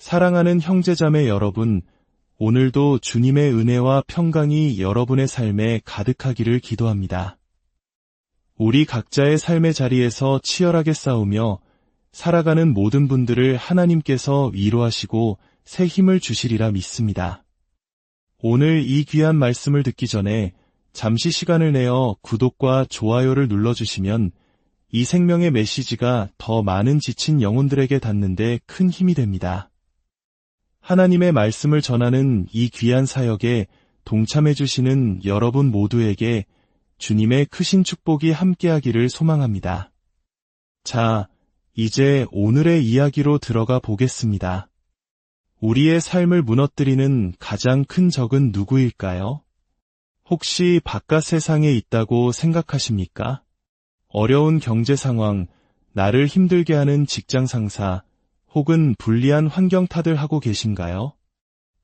사랑하는 형제자매 여러분, 오늘도 주님의 은혜와 평강이 여러분의 삶에 가득하기를 기도합니다. 우리 각자의 삶의 자리에서 치열하게 싸우며 살아가는 모든 분들을 하나님께서 위로하시고 새 힘을 주시리라 믿습니다. 오늘 이 귀한 말씀을 듣기 전에 잠시 시간을 내어 구독과 좋아요를 눌러주시면 이 생명의 메시지가 더 많은 지친 영혼들에게 닿는데 큰 힘이 됩니다. 하나님의 말씀을 전하는 이 귀한 사역에 동참해 주시는 여러분 모두에게 주님의 크신 축복이 함께하기를 소망합니다. 자, 이제 오늘의 이야기로 들어가 보겠습니다. 우리의 삶을 무너뜨리는 가장 큰 적은 누구일까요? 혹시 바깥 세상에 있다고 생각하십니까? 어려운 경제 상황, 나를 힘들게 하는 직장 상사, 혹은 불리한 환경 탓을 하고 계신가요?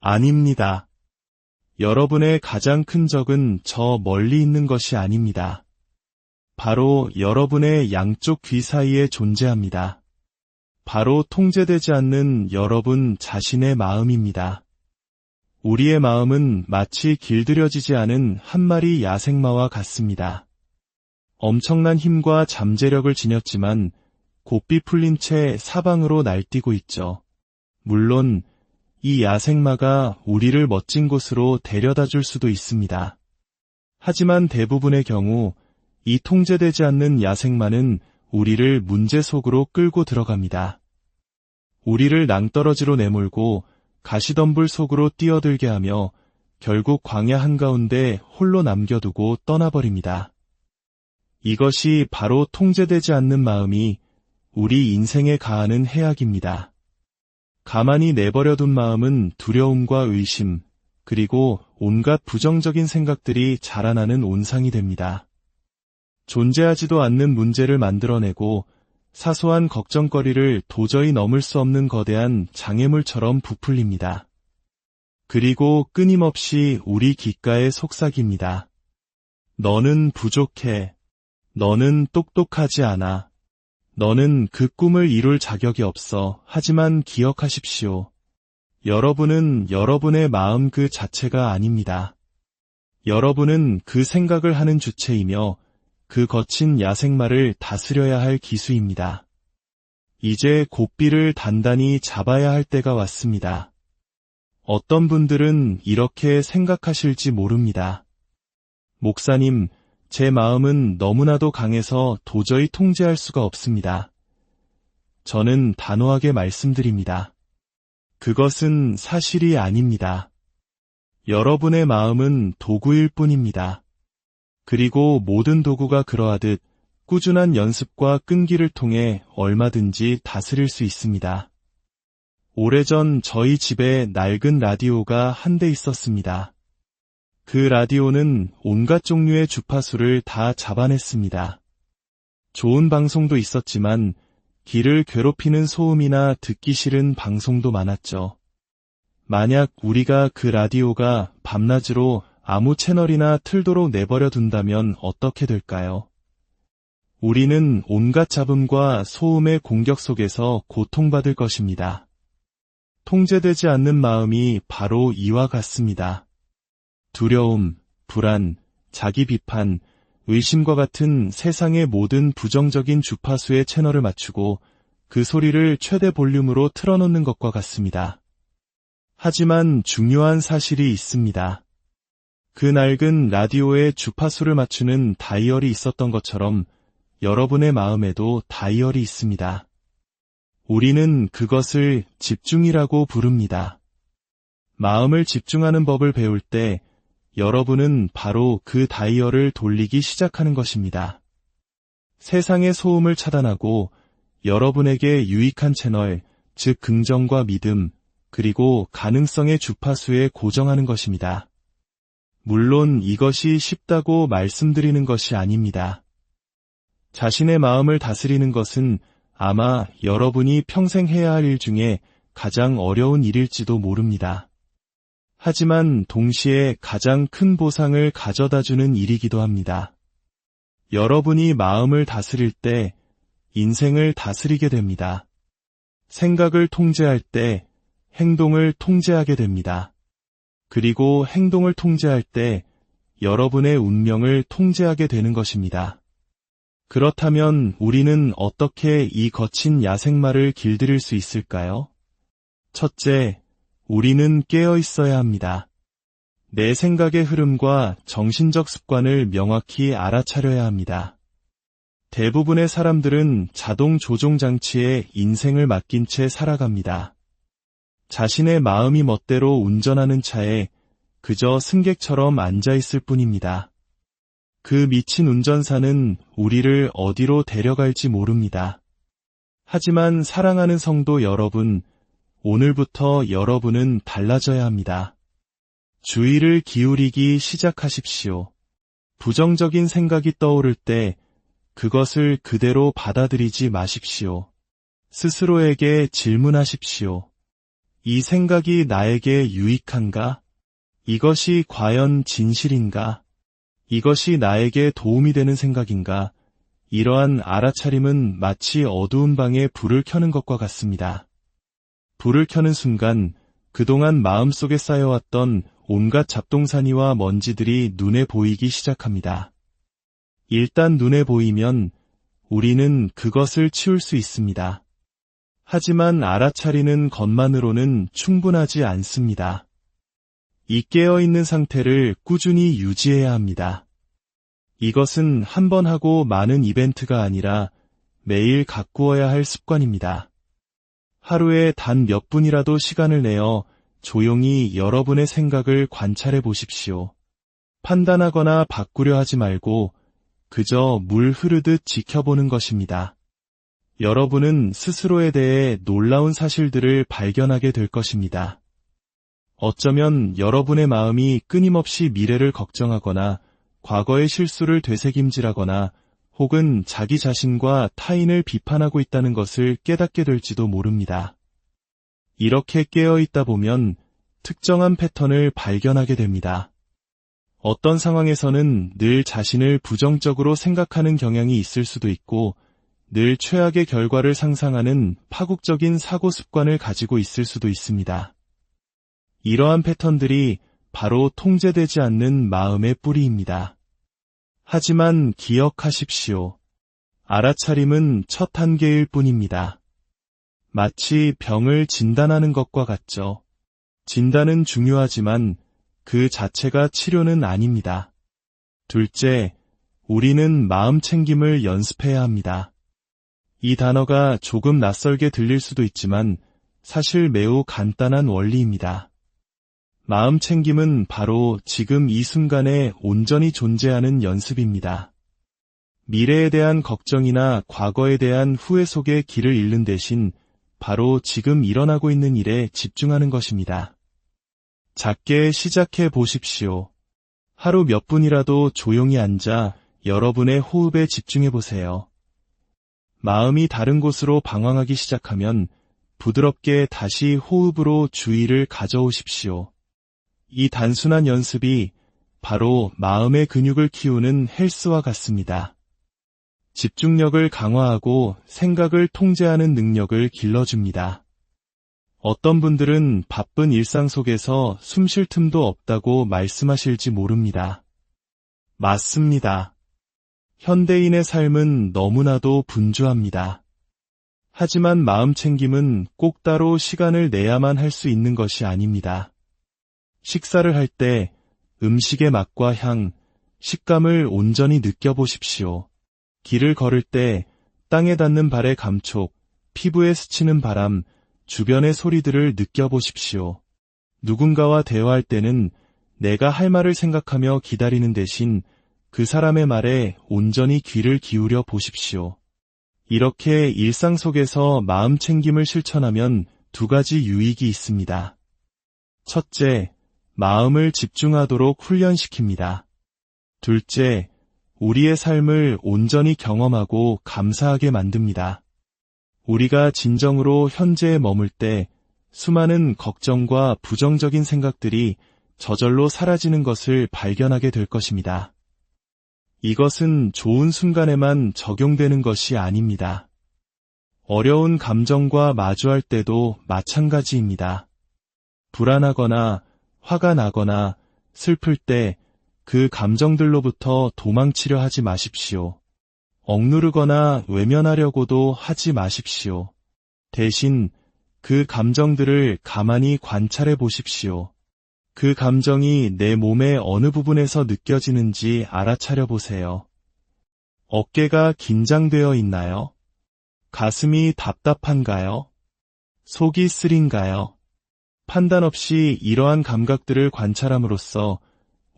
아닙니다. 여러분의 가장 큰 적은 저 멀리 있는 것이 아닙니다. 바로 여러분의 양쪽 귀 사이에 존재합니다. 바로 통제되지 않는 여러분 자신의 마음입니다. 우리의 마음은 마치 길들여지지 않은 한 마리 야생마와 같습니다. 엄청난 힘과 잠재력을 지녔지만 곱비 풀린 채 사방으로 날뛰고 있죠. 물론 이 야생마가 우리를 멋진 곳으로 데려다 줄 수도 있습니다. 하지만 대부분의 경우 이 통제되지 않는 야생마는 우리를 문제 속으로 끌고 들어갑니다. 우리를 낭떠러지로 내몰고 가시덤불 속으로 뛰어들게 하며 결국 광야 한가운데 홀로 남겨두고 떠나버립니다. 이것이 바로 통제되지 않는 마음이 우리 인생에 가하는 해악입니다. 가만히 내버려둔 마음은 두려움과 의심, 그리고 온갖 부정적인 생각들이 자라나는 온상이 됩니다. 존재하지도 않는 문제를 만들어내고 사소한 걱정거리를 도저히 넘을 수 없는 거대한 장애물처럼 부풀립니다. 그리고 끊임없이 우리 귓가에 속삭입니다. 너는 부족해. 너는 똑똑하지 않아. 너는 그 꿈을 이룰 자격이 없어. 하지만 기억하십시오. 여러분은 여러분의 마음 그 자체가 아닙니다. 여러분은 그 생각을 하는 주체이며 그 거친 야생마를 다스려야 할 기수입니다. 이제 고삐를 단단히 잡아야 할 때가 왔습니다. 어떤 분들은 이렇게 생각하실지 모릅니다. 목사님, 제 마음은 너무나도 강해서 도저히 통제할 수가 없습니다. 저는 단호하게 말씀드립니다. 그것은 사실이 아닙니다. 여러분의 마음은 도구일 뿐입니다. 그리고 모든 도구가 그러하듯 꾸준한 연습과 끈기를 통해 얼마든지 다스릴 수 있습니다. 오래전 저희 집에 낡은 라디오가 한 대 있었습니다. 그 라디오는 온갖 종류의 주파수를 다 잡아냈습니다. 좋은 방송도 있었지만 귀를 괴롭히는 소음이나 듣기 싫은 방송도 많았죠. 만약 우리가 그 라디오가 밤낮으로 아무 채널이나 틀도록 내버려 둔다면 어떻게 될까요? 우리는 온갖 잡음과 소음의 공격 속에서 고통받을 것입니다. 통제되지 않는 마음이 바로 이와 같습니다. 두려움, 불안, 자기 비판, 의심과 같은 세상의 모든 부정적인 주파수의 채널을 맞추고 그 소리를 최대 볼륨으로 틀어놓는 것과 같습니다. 하지만 중요한 사실이 있습니다. 그 낡은 라디오의 주파수를 맞추는 다이얼이 있었던 것처럼 여러분의 마음에도 다이얼이 있습니다. 우리는 그것을 집중이라고 부릅니다. 마음을 집중하는 법을 배울 때 여러분은 바로 그 다이얼을 돌리기 시작하는 것입니다. 세상의 소음을 차단하고 여러분에게 유익한 채널, 즉 긍정과 믿음, 그리고 가능성의 주파수에 고정하는 것입니다. 물론 이것이 쉽다고 말씀드리는 것이 아닙니다. 자신의 마음을 다스리는 것은 아마 여러분이 평생 해야 할 일 중에 가장 어려운 일일지도 모릅니다. 하지만 동시에 가장 큰 보상을 가져다주는 일이기도 합니다. 여러분이 마음을 다스릴 때 인생을 다스리게 됩니다. 생각을 통제할 때 행동을 통제하게 됩니다. 그리고 행동을 통제할 때 여러분의 운명을 통제하게 되는 것입니다. 그렇다면 우리는 어떻게 이 거친 야생마를 길들일 수 있을까요? 첫째, 우리는 깨어 있어야 합니다. 내 생각의 흐름과 정신적 습관을 명확히 알아차려야 합니다. 대부분의 사람들은 자동 조종 장치에 인생을 맡긴 채 살아갑니다. 자신의 마음이 멋대로 운전하는 차에 그저 승객처럼 앉아 있을 뿐입니다. 그 미친 운전사는 우리를 어디로 데려갈지 모릅니다. 하지만 사랑하는 성도 여러분, 오늘부터 여러분은 달라져야 합니다. 주의를 기울이기 시작하십시오. 부정적인 생각이 떠오를 때 그것을 그대로 받아들이지 마십시오. 스스로에게 질문하십시오. 이 생각이 나에게 유익한가? 이것이 과연 진실인가? 이것이 나에게 도움이 되는 생각인가? 이러한 알아차림은 마치 어두운 방에 불을 켜는 것과 같습니다. 불을 켜는 순간 그동안 마음속에 쌓여왔던 온갖 잡동사니와 먼지들이 눈에 보이기 시작합니다. 일단 눈에 보이면 우리는 그것을 치울 수 있습니다. 하지만 알아차리는 것만으로는 충분하지 않습니다. 이 깨어있는 상태를 꾸준히 유지해야 합니다. 이것은 한 번 하고 많은 이벤트가 아니라 매일 가꾸어야 할 습관입니다. 하루에 단 몇 분이라도 시간을 내어 조용히 여러분의 생각을 관찰해 보십시오. 판단하거나 바꾸려 하지 말고 그저 물 흐르듯 지켜보는 것입니다. 여러분은 스스로에 대해 놀라운 사실들을 발견하게 될 것입니다. 어쩌면 여러분의 마음이 끊임없이 미래를 걱정하거나 과거의 실수를 되새김질하거나 혹은 자기 자신과 타인을 비판하고 있다는 것을 깨닫게 될지도 모릅니다. 이렇게 깨어있다 보면 특정한 패턴을 발견하게 됩니다. 어떤 상황에서는 늘 자신을 부정적으로 생각하는 경향이 있을 수도 있고 늘 최악의 결과를 상상하는 파국적인 사고 습관을 가지고 있을 수도 있습니다. 이러한 패턴들이 바로 통제되지 않는 마음의 뿌리입니다. 하지만 기억하십시오. 알아차림은 첫 단계일 뿐입니다. 마치 병을 진단하는 것과 같죠. 진단은 중요하지만 그 자체가 치료는 아닙니다. 둘째, 우리는 마음 챙김을 연습해야 합니다. 이 단어가 조금 낯설게 들릴 수도 있지만 사실 매우 간단한 원리입니다. 마음 챙김은 바로 지금 이 순간에 온전히 존재하는 연습입니다. 미래에 대한 걱정이나 과거에 대한 후회 속에 길을 잃는 대신 바로 지금 일어나고 있는 일에 집중하는 것입니다. 작게 시작해 보십시오. 하루 몇 분이라도 조용히 앉아 여러분의 호흡에 집중해 보세요. 마음이 다른 곳으로 방황하기 시작하면 부드럽게 다시 호흡으로 주의를 가져오십시오. 이 단순한 연습이 바로 마음의 근육을 키우는 헬스와 같습니다. 집중력을 강화하고 생각을 통제하는 능력을 길러줍니다. 어떤 분들은 바쁜 일상 속에서 숨 쉴 틈도 없다고 말씀하실지 모릅니다. 맞습니다. 현대인의 삶은 너무나도 분주합니다. 하지만 마음 챙김은 꼭 따로 시간을 내야만 할 수 있는 것이 아닙니다. 식사를 할 때 음식의 맛과 향, 식감을 온전히 느껴보십시오. 길을 걸을 때 땅에 닿는 발의 감촉, 피부에 스치는 바람, 주변의 소리들을 느껴보십시오. 누군가와 대화할 때는 내가 할 말을 생각하며 기다리는 대신 그 사람의 말에 온전히 귀를 기울여 보십시오. 이렇게 일상 속에서 마음 챙김을 실천하면 두 가지 유익이 있습니다. 첫째, 마음을 집중하도록 훈련시킵니다. 둘째, 우리의 삶을 온전히 경험하고 감사하게 만듭니다. 우리가 진정으로 현재에 머물 때 수많은 걱정과 부정적인 생각들이 저절로 사라지는 것을 발견하게 될 것입니다. 이것은 좋은 순간에만 적용되는 것이 아닙니다. 어려운 감정과 마주할 때도 마찬가지입니다. 불안하거나 화가 나거나 슬플 때 그 감정들로부터 도망치려 하지 마십시오. 억누르거나 외면하려고도 하지 마십시오. 대신 그 감정들을 가만히 관찰해 보십시오. 그 감정이 내 몸의 어느 부분에서 느껴지는지 알아차려 보세요. 어깨가 긴장되어 있나요? 가슴이 답답한가요? 속이 쓰린가요? 판단 없이 이러한 감각들을 관찰함으로써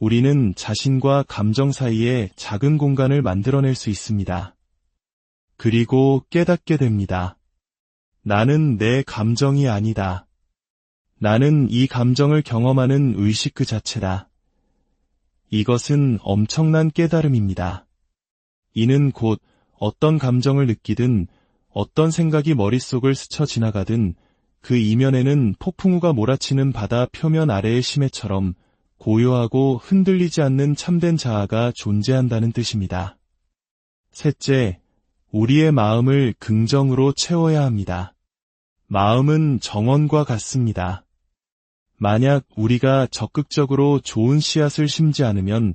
우리는 자신과 감정 사이에 작은 공간을 만들어낼 수 있습니다. 그리고 깨닫게 됩니다. 나는 내 감정이 아니다. 나는 이 감정을 경험하는 의식 그 자체다. 이것은 엄청난 깨달음입니다. 이는 곧 어떤 감정을 느끼든 어떤 생각이 머릿속을 스쳐 지나가든 그 이면에는 폭풍우가 몰아치는 바다 표면 아래의 심해처럼 고요하고 흔들리지 않는 참된 자아가 존재한다는 뜻입니다. 셋째, 우리의 마음을 긍정으로 채워야 합니다. 마음은 정원과 같습니다. 만약 우리가 적극적으로 좋은 씨앗을 심지 않으면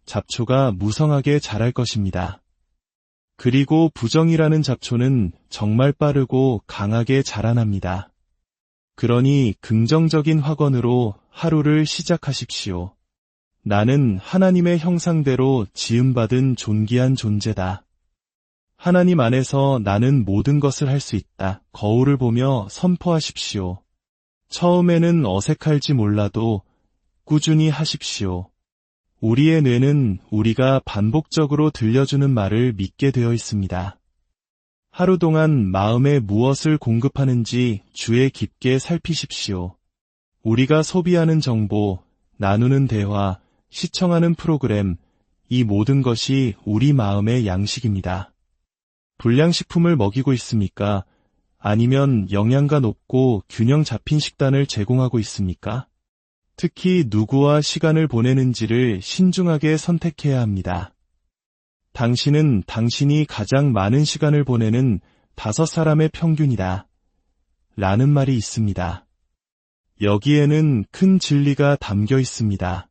잡초가 무성하게 자랄 것입니다. 그리고 부정이라는 잡초는 정말 빠르고 강하게 자라납니다. 그러니 긍정적인 확언으로 하루를 시작하십시오. 나는 하나님의 형상대로 지음받은 존귀한 존재다. 하나님 안에서 나는 모든 것을 할 수 있다. 거울을 보며 선포하십시오. 처음에는 어색할지 몰라도 꾸준히 하십시오. 우리의 뇌는 우리가 반복적으로 들려주는 말을 믿게 되어 있습니다. 하루 동안 마음에 무엇을 공급하는지 주의 깊게 살피십시오. 우리가 소비하는 정보, 나누는 대화, 시청하는 프로그램, 이 모든 것이 우리 마음의 양식입니다. 불량식품을 먹이고 있습니까? 아니면 영양가 높고 균형 잡힌 식단을 제공하고 있습니까? 특히 누구와 시간을 보내는지를 신중하게 선택해야 합니다. 당신은 당신이 가장 많은 시간을 보내는 5사람의 평균이다. 라는 말이 있습니다. 여기에는 큰 진리가 담겨 있습니다.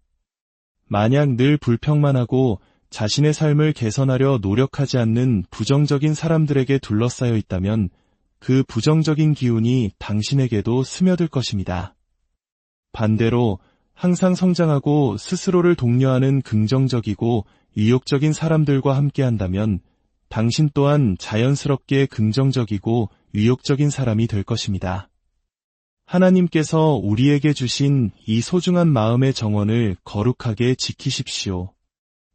만약 늘 불평만 하고 자신의 삶을 개선하려 노력하지 않는 부정적인 사람들에게 둘러싸여 있다면 그 부정적인 기운이 당신에게도 스며들 것입니다. 반대로 항상 성장하고 스스로를 독려하는 긍정적이고 의욕적인 사람들과 함께한다면 당신 또한 자연스럽게 긍정적이고 의욕적인 사람이 될 것입니다. 하나님께서 우리에게 주신 이 소중한 마음의 정원을 거룩하게 지키십시오.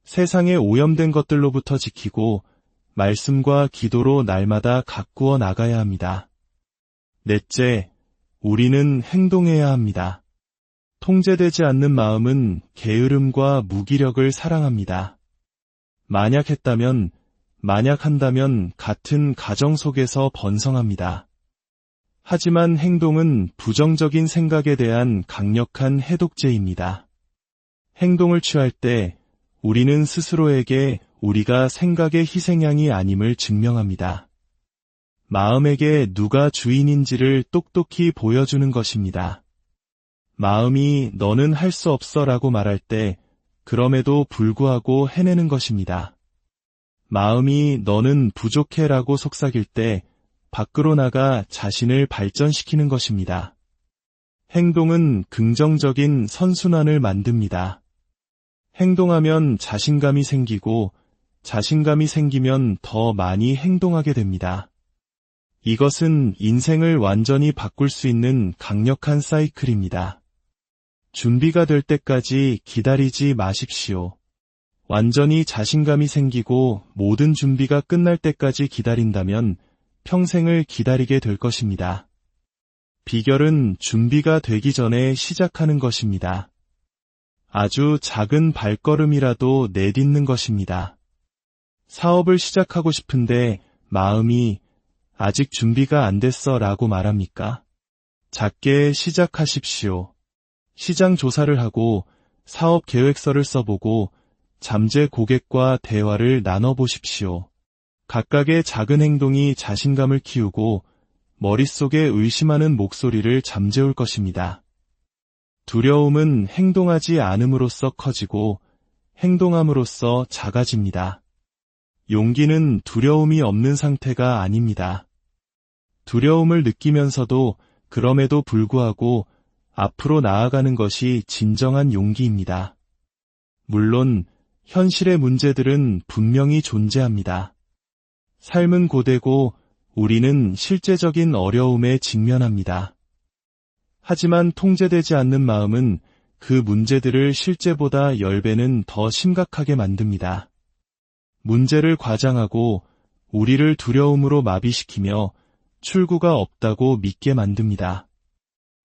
세상에 오염된 것들로부터 지키고 말씀과 기도로 날마다 가꾸어 나가야 합니다. 넷째, 우리는 행동해야 합니다. 통제되지 않는 마음은 게으름과 무기력을 사랑합니다. 만약 한다면 같은 가정 속에서 번성합니다. 하지만 행동은 부정적인 생각에 대한 강력한 해독제입니다. 행동을 취할 때 우리는 스스로에게 우리가 생각의 희생양이 아님을 증명합니다. 마음에게 누가 주인인지를 똑똑히 보여주는 것입니다. 마음이 너는 할 수 없어 라고 말할 때 그럼에도 불구하고 해내는 것입니다. 마음이 너는 부족해 라고 속삭일 때 밖으로 나가 자신을 발전시키는 것입니다. 행동은 긍정적인 선순환을 만듭니다. 행동하면 자신감이 생기고 자신감이 생기면 더 많이 행동하게 됩니다. 이것은 인생을 완전히 바꿀 수 있는 강력한 사이클입니다. 준비가 될 때까지 기다리지 마십시오. 완전히 자신감이 생기고 모든 준비가 끝날 때까지 기다린다면 평생을 기다리게 될 것입니다. 비결은 준비가 되기 전에 시작하는 것입니다. 아주 작은 발걸음이라도 내딛는 것입니다. 사업을 시작하고 싶은데 마음이 아직 준비가 안 됐어 라고 말합니까? 작게 시작하십시오. 시장 조사를 하고 사업 계획서를 써보고 잠재 고객과 대화를 나눠보십시오. 각각의 작은 행동이 자신감을 키우고 머릿속에 의심하는 목소리를 잠재울 것입니다. 두려움은 행동하지 않음으로써 커지고 행동함으로써 작아집니다. 용기는 두려움이 없는 상태가 아닙니다. 두려움을 느끼면서도 그럼에도 불구하고 앞으로 나아가는 것이 진정한 용기입니다. 물론 현실의 문제들은 분명히 존재합니다. 삶은 고되고 우리는 실제적인 어려움에 직면합니다. 하지만 통제되지 않는 마음은 그 문제들을 실제보다 10배는 더 심각하게 만듭니다. 문제를 과장하고 우리를 두려움으로 마비시키며 출구가 없다고 믿게 만듭니다.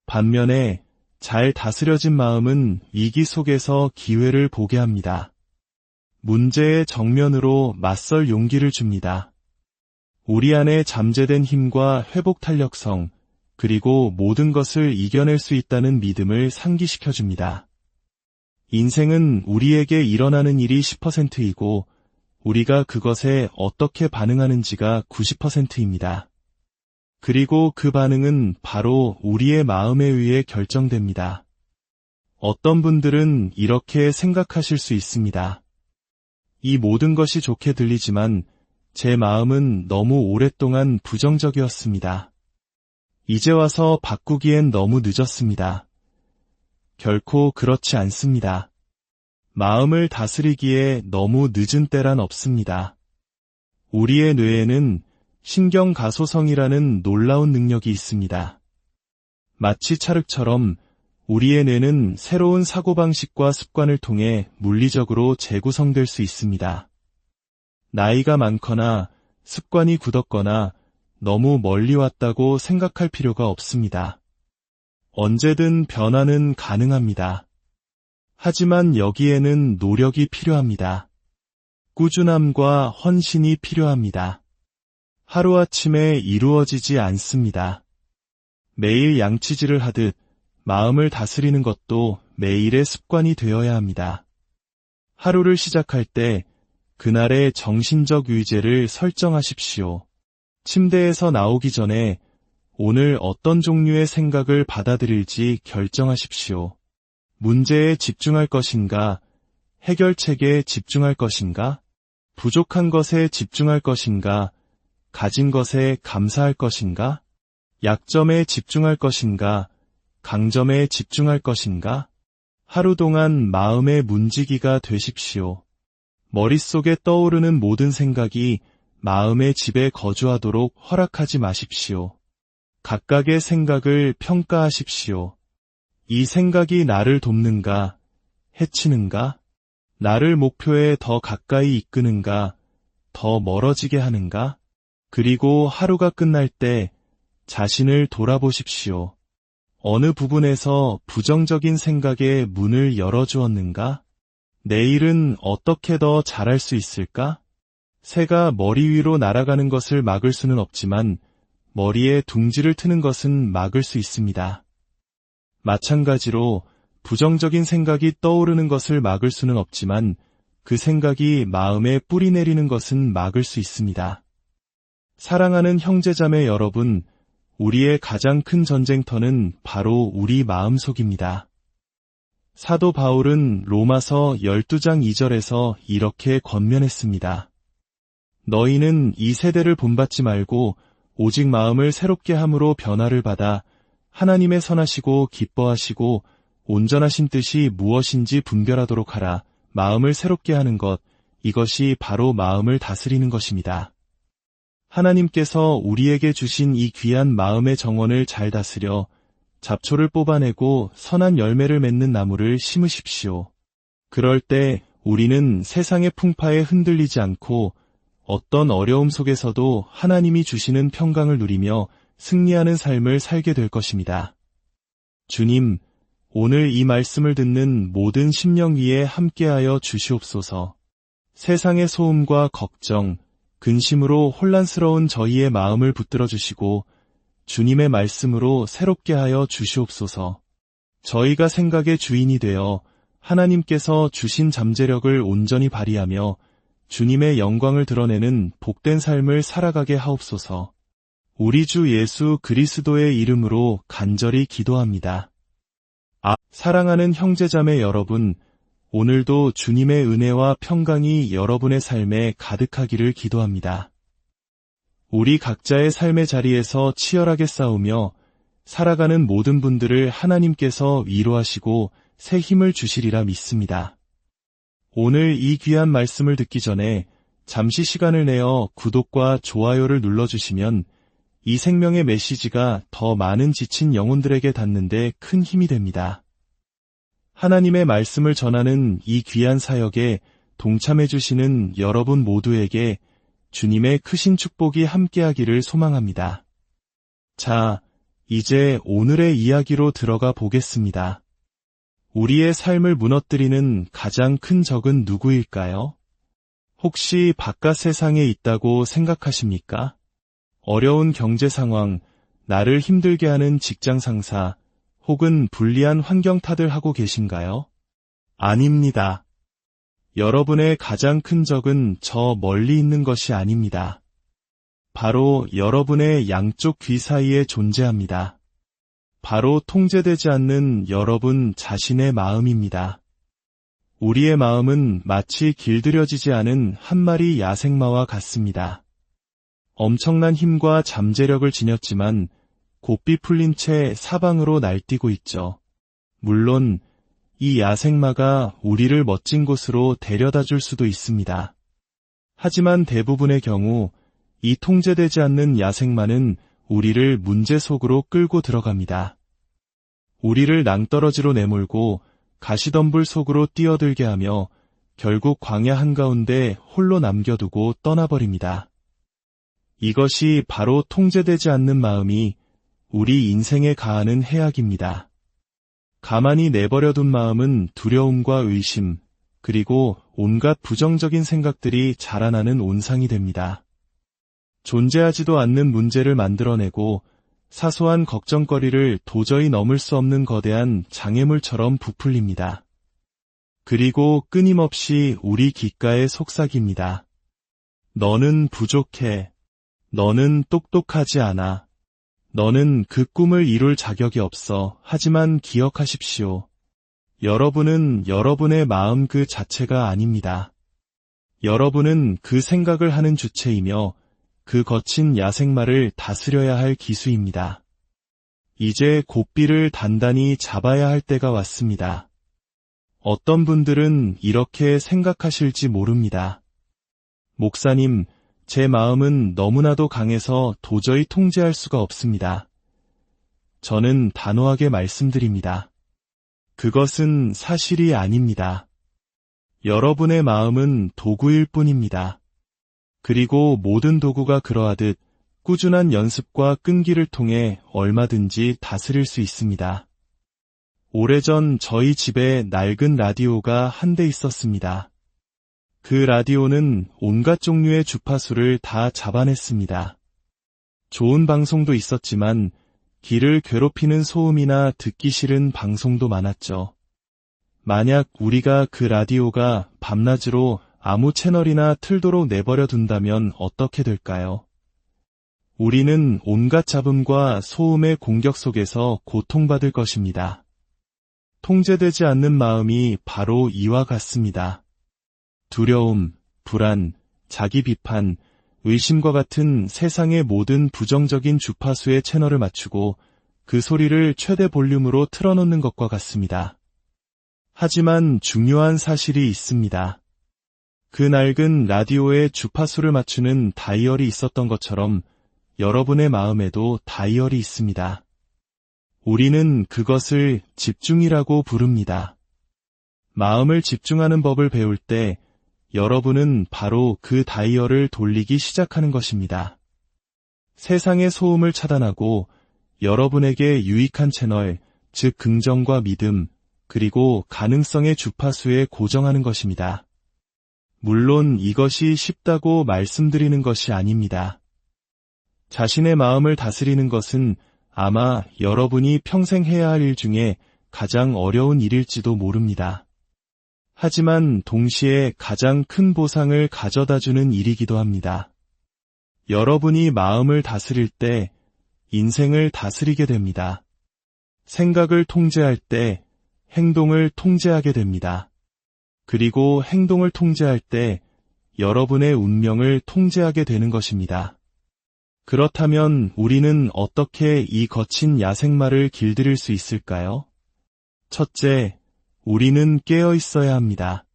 반면에 잘 다스려진 마음은 위기 속에서 기회를 보게 합니다. 문제의 정면으로 맞설 용기를 줍니다. 우리 안에 잠재된 힘과 회복 탄력성, 그리고 모든 것을 이겨낼 수 있다는 믿음을 상기시켜줍니다. 인생은 우리에게 일어나는 일이 10%이고 우리가 그것에 어떻게 반응하는지가 90%입니다. 그리고 그 반응은 바로 우리의 마음에 의해 결정됩니다. 어떤 분들은 이렇게 생각하실 수 있습니다. 이 모든 것이 좋게 들리지만 제 마음은 너무 오랫동안 부정적이었습니다. 이제 와서 바꾸기엔 너무 늦었습니다. 결코 그렇지 않습니다. 마음을 다스리기에 너무 늦은 때란 없습니다. 우리의 뇌에는 신경가소성이라는 놀라운 능력이 있습니다. 마치 찰흙처럼 우리의 뇌는 새로운 사고방식과 습관을 통해 물리적으로 재구성될 수 있습니다. 나이가 많거나 습관이 굳었거나 너무 멀리 왔다고 생각할 필요가 없습니다. 언제든 변화는 가능합니다. 하지만 여기에는 노력이 필요합니다. 꾸준함과 헌신이 필요합니다. 하루아침에 이루어지지 않습니다. 매일 양치질을 하듯 마음을 다스리는 것도 매일의 습관이 되어야 합니다. 하루를 시작할 때 그날의 정신적 의제를 설정하십시오. 침대에서 나오기 전에 오늘 어떤 종류의 생각을 받아들일지 결정하십시오. 문제에 집중할 것인가? 해결책에 집중할 것인가? 부족한 것에 집중할 것인가? 가진 것에 감사할 것인가? 약점에 집중할 것인가? 강점에 집중할 것인가? 하루 동안 마음의 문지기가 되십시오. 머릿속에 떠오르는 모든 생각이 마음의 집에 거주하도록 허락하지 마십시오. 각각의 생각을 평가하십시오. 이 생각이 나를 돕는가, 해치는가? 나를 목표에 더 가까이 이끄는가, 더 멀어지게 하는가? 그리고 하루가 끝날 때 자신을 돌아보십시오. 어느 부분에서 부정적인 생각에 문을 열어주었는가? 내일은 어떻게 더 잘할 수 있을까? 새가 머리 위로 날아가는 것을 막을 수는 없지만 머리에 둥지를 트는 것은 막을 수 있습니다. 마찬가지로 부정적인 생각이 떠오르는 것을 막을 수는 없지만 그 생각이 마음에 뿌리 내리는 것은 막을 수 있습니다. 사랑하는 형제자매 여러분, 우리의 가장 큰 전쟁터는 바로 우리 마음속입니다. 사도 바울은 로마서 12장 2절에서 이렇게 권면했습니다. 너희는 이 세대를 본받지 말고 오직 마음을 새롭게 함으로 변화를 받아 하나님의 선하시고 기뻐하시고 온전하신 뜻이 무엇인지 분별하도록 하라. 마음을 새롭게 하는 것, 이것이 바로 마음을 다스리는 것입니다. 하나님께서 우리에게 주신 이 귀한 마음의 정원을 잘 다스려 잡초를 뽑아내고 선한 열매를 맺는 나무를 심으십시오. 그럴 때 우리는 세상의 풍파에 흔들리지 않고 어떤 어려움 속에서도 하나님이 주시는 평강을 누리며 승리하는 삶을 살게 될 것입니다. 주님, 오늘 이 말씀을 듣는 모든 심령 위에 함께하여 주시옵소서. 세상의 소음과 걱정, 근심으로 혼란스러운 저희의 마음을 붙들어 주시고 주님의 말씀으로 새롭게 하여 주시옵소서. 저희가 생각의 주인이 되어 하나님께서 주신 잠재력을 온전히 발휘하며 주님의 영광을 드러내는 복된 삶을 살아가게 하옵소서. 우리 주 예수 그리스도의 이름으로 간절히 기도합니다. 사랑하는 형제자매 여러분, 오늘도 주님의 은혜와 평강이 여러분의 삶에 가득하기를 기도합니다. 우리 각자의 삶의 자리에서 치열하게 싸우며 살아가는 모든 분들을 하나님께서 위로하시고 새 힘을 주시리라 믿습니다. 오늘 이 귀한 말씀을 듣기 전에 잠시 시간을 내어 구독과 좋아요를 눌러주시면 이 생명의 메시지가 더 많은 지친 영혼들에게 닿는데 큰 힘이 됩니다. 하나님의 말씀을 전하는 이 귀한 사역에 동참해주시는 여러분 모두에게 주님의 크신 축복이 함께하기를 소망합니다. 자, 이제 오늘의 이야기로 들어가 보겠습니다. 우리의 삶을 무너뜨리는 가장 큰 적은 누구일까요? 혹시 바깥 세상에 있다고 생각하십니까? 어려운 경제 상황, 나를 힘들게 하는 직장 상사, 혹은 불리한 환경 탓을 하고 계신가요? 아닙니다. 여러분의 가장 큰 적은 저 멀리 있는 것이 아닙니다. 바로 여러분의 양쪽 귀 사이에 존재합니다. 바로 통제되지 않는 여러분 자신의 마음입니다. 우리의 마음은 마치 길들여지지 않은 한 마리 야생마와 같습니다. 엄청난 힘과 잠재력을 지녔지만 고삐 풀린 채 사방으로 날뛰고 있죠. 물론 이 야생마가 우리를 멋진 곳으로 데려다 줄 수도 있습니다. 하지만 대부분의 경우 이 통제되지 않는 야생마는 우리를 문제 속으로 끌고 들어갑니다. 우리를 낭떠러지로 내몰고 가시덤불 속으로 뛰어들게 하며 결국 광야 한가운데 홀로 남겨두고 떠나버립니다. 이것이 바로 통제되지 않는 마음이 우리 인생에 가하는 해악입니다. 가만히 내버려둔 마음은 두려움과 의심, 그리고 온갖 부정적인 생각들이 자라나는 온상이 됩니다. 존재하지도 않는 문제를 만들어내고 사소한 걱정거리를 도저히 넘을 수 없는 거대한 장애물처럼 부풀립니다. 그리고 끊임없이 우리 귓가에 속삭입니다. 너는 부족해. 너는 똑똑하지 않아. 너는 그 꿈을 이룰 자격이 없어. 하지만 기억하십시오. 여러분은 여러분의 마음 그 자체가 아닙니다. 여러분은 그 생각을 하는 주체이며 그 거친 야생마를 다스려야 할 기수입니다. 이제 고삐를 단단히 잡아야 할 때가 왔습니다. 어떤 분들은 이렇게 생각하실지 모릅니다. 목사님, 제 마음은 너무나도 강해서 도저히 통제할 수가 없습니다. 저는 단호하게 말씀드립니다. 그것은 사실이 아닙니다. 여러분의 마음은 도구일 뿐입니다. 그리고 모든 도구가 그러하듯 꾸준한 연습과 끈기를 통해 얼마든지 다스릴 수 있습니다. 오래전 저희 집에 낡은 라디오가 한 대 있었습니다. 그 라디오는 온갖 종류의 주파수를 다 잡아냈습니다. 좋은 방송도 있었지만 귀를 괴롭히는 소음이나 듣기 싫은 방송도 많았죠. 만약 우리가 그 라디오가 밤낮으로 아무 채널이나 틀도록 내버려 둔다면 어떻게 될까요? 우리는 온갖 잡음과 소음의 공격 속에서 고통받을 것입니다. 통제되지 않는 마음이 바로 이와 같습니다. 두려움, 불안, 자기 비판, 의심과 같은 세상의 모든 부정적인 주파수의 채널을 맞추고 그 소리를 최대 볼륨으로 틀어놓는 것과 같습니다. 하지만 중요한 사실이 있습니다. 그 낡은 라디오에 주파수를 맞추는 다이얼이 있었던 것처럼 여러분의 마음에도 다이얼이 있습니다. 우리는 그것을 집중이라고 부릅니다. 마음을 집중하는 법을 배울 때 여러분은 바로 그 다이얼을 돌리기 시작하는 것입니다. 세상의 소음을 차단하고 여러분에게 유익한 채널, 즉 긍정과 믿음, 그리고 가능성의 주파수에 고정하는 것입니다. 물론 이것이 쉽다고 말씀드리는 것이 아닙니다. 자신의 마음을 다스리는 것은 아마 여러분이 평생 해야 할 일 중에 가장 어려운 일일지도 모릅니다. 하지만 동시에 가장 큰 보상을 가져다주는 일이기도 합니다. 여러분이 마음을 다스릴 때 인생을 다스리게 됩니다. 생각을 통제할 때 행동을 통제하게 됩니다. 그리고 행동을 통제할 때 여러분의 운명을 통제하게 되는 것입니다. 그렇다면 우리는 어떻게 이 거친 야생마를 길들일 수 있을까요? 첫째, 우리는 깨어 있어야 합니다.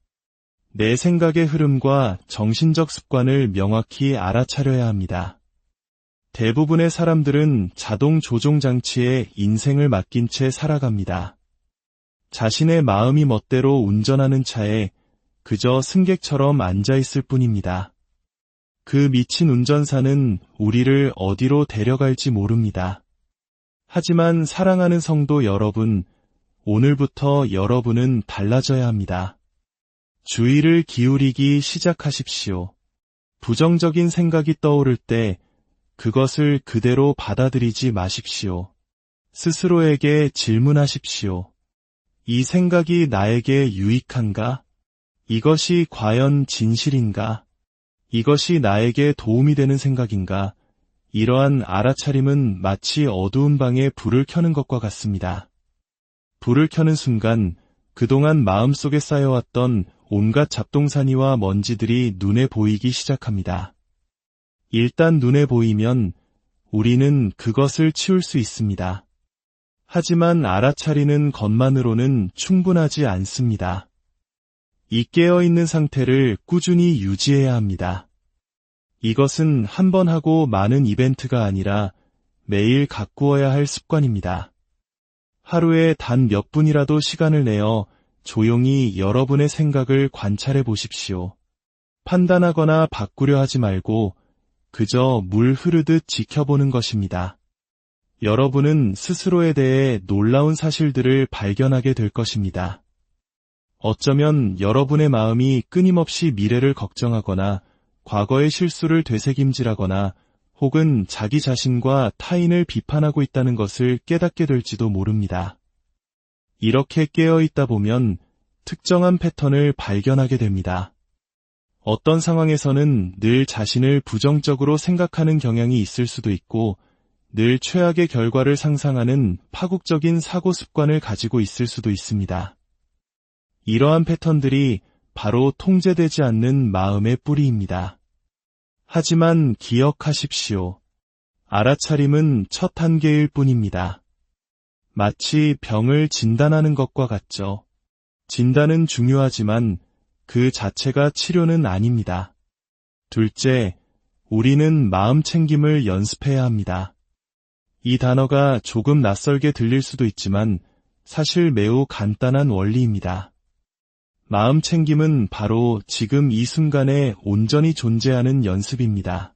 내 생각의 흐름과 정신적 습관을 명확히 알아차려야 합니다. 대부분의 사람들은 자동 조종 장치에 인생을 맡긴 채 살아갑니다. 자신의 마음이 멋대로 운전하는 차에 그저 승객처럼 앉아 있을 뿐입니다. 그 미친 운전사는 우리를 어디로 데려갈지 모릅니다. 하지만 사랑하는 성도 여러분, 오늘부터 여러분은 달라져야 합니다. 주의를 기울이기 시작하십시오. 부정적인 생각이 떠오를 때 그것을 그대로 받아들이지 마십시오. 스스로에게 질문하십시오. 이 생각이 나에게 유익한가? 이것이 과연 진실인가? 이것이 나에게 도움이 되는 생각인가? 이러한 알아차림은 마치 어두운 방에 불을 켜는 것과 같습니다. 불을 켜는 순간 그동안 마음속에 쌓여왔던 온갖 잡동사니와 먼지들이 눈에 보이기 시작합니다. 일단 눈에 보이면 우리는 그것을 치울 수 있습니다. 하지만 알아차리는 것만으로는 충분하지 않습니다. 이 깨어있는 상태를 꾸준히 유지해야 합니다. 이것은 한 번 하고 많은 이벤트가 아니라 매일 가꾸어야 할 습관입니다. 하루에 단 몇 분이라도 시간을 내어 조용히 여러분의 생각을 관찰해 보십시오. 판단하거나 바꾸려 하지 말고 그저 물 흐르듯 지켜보는 것입니다. 여러분은 스스로에 대해 놀라운 사실들을 발견하게 될 것입니다. 어쩌면 여러분의 마음이 끊임없이 미래를 걱정하거나 과거의 실수를 되새김질하거나 혹은 자기 자신과 타인을 비판하고 있다는 것을 깨닫게 될지도 모릅니다. 이렇게 깨어 있다 보면 특정한 패턴을 발견하게 됩니다. 어떤 상황에서는 늘 자신을 부정적으로 생각하는 경향이 있을 수도 있고 늘 최악의 결과를 상상하는 파국적인 사고 습관을 가지고 있을 수도 있습니다. 이러한 패턴들이 바로 통제되지 않는 마음의 뿌리입니다. 하지만 기억하십시오. 알아차림은 첫 단계일 뿐입니다. 마치 병을 진단하는 것과 같죠. 진단은 중요하지만 그 자체가 치료는 아닙니다. 둘째, 우리는 마음 챙김을 연습해야 합니다. 이 단어가 조금 낯설게 들릴 수도 있지만 사실 매우 간단한 원리입니다. 마음 챙김은 바로 지금 이 순간에 온전히 존재하는 연습입니다.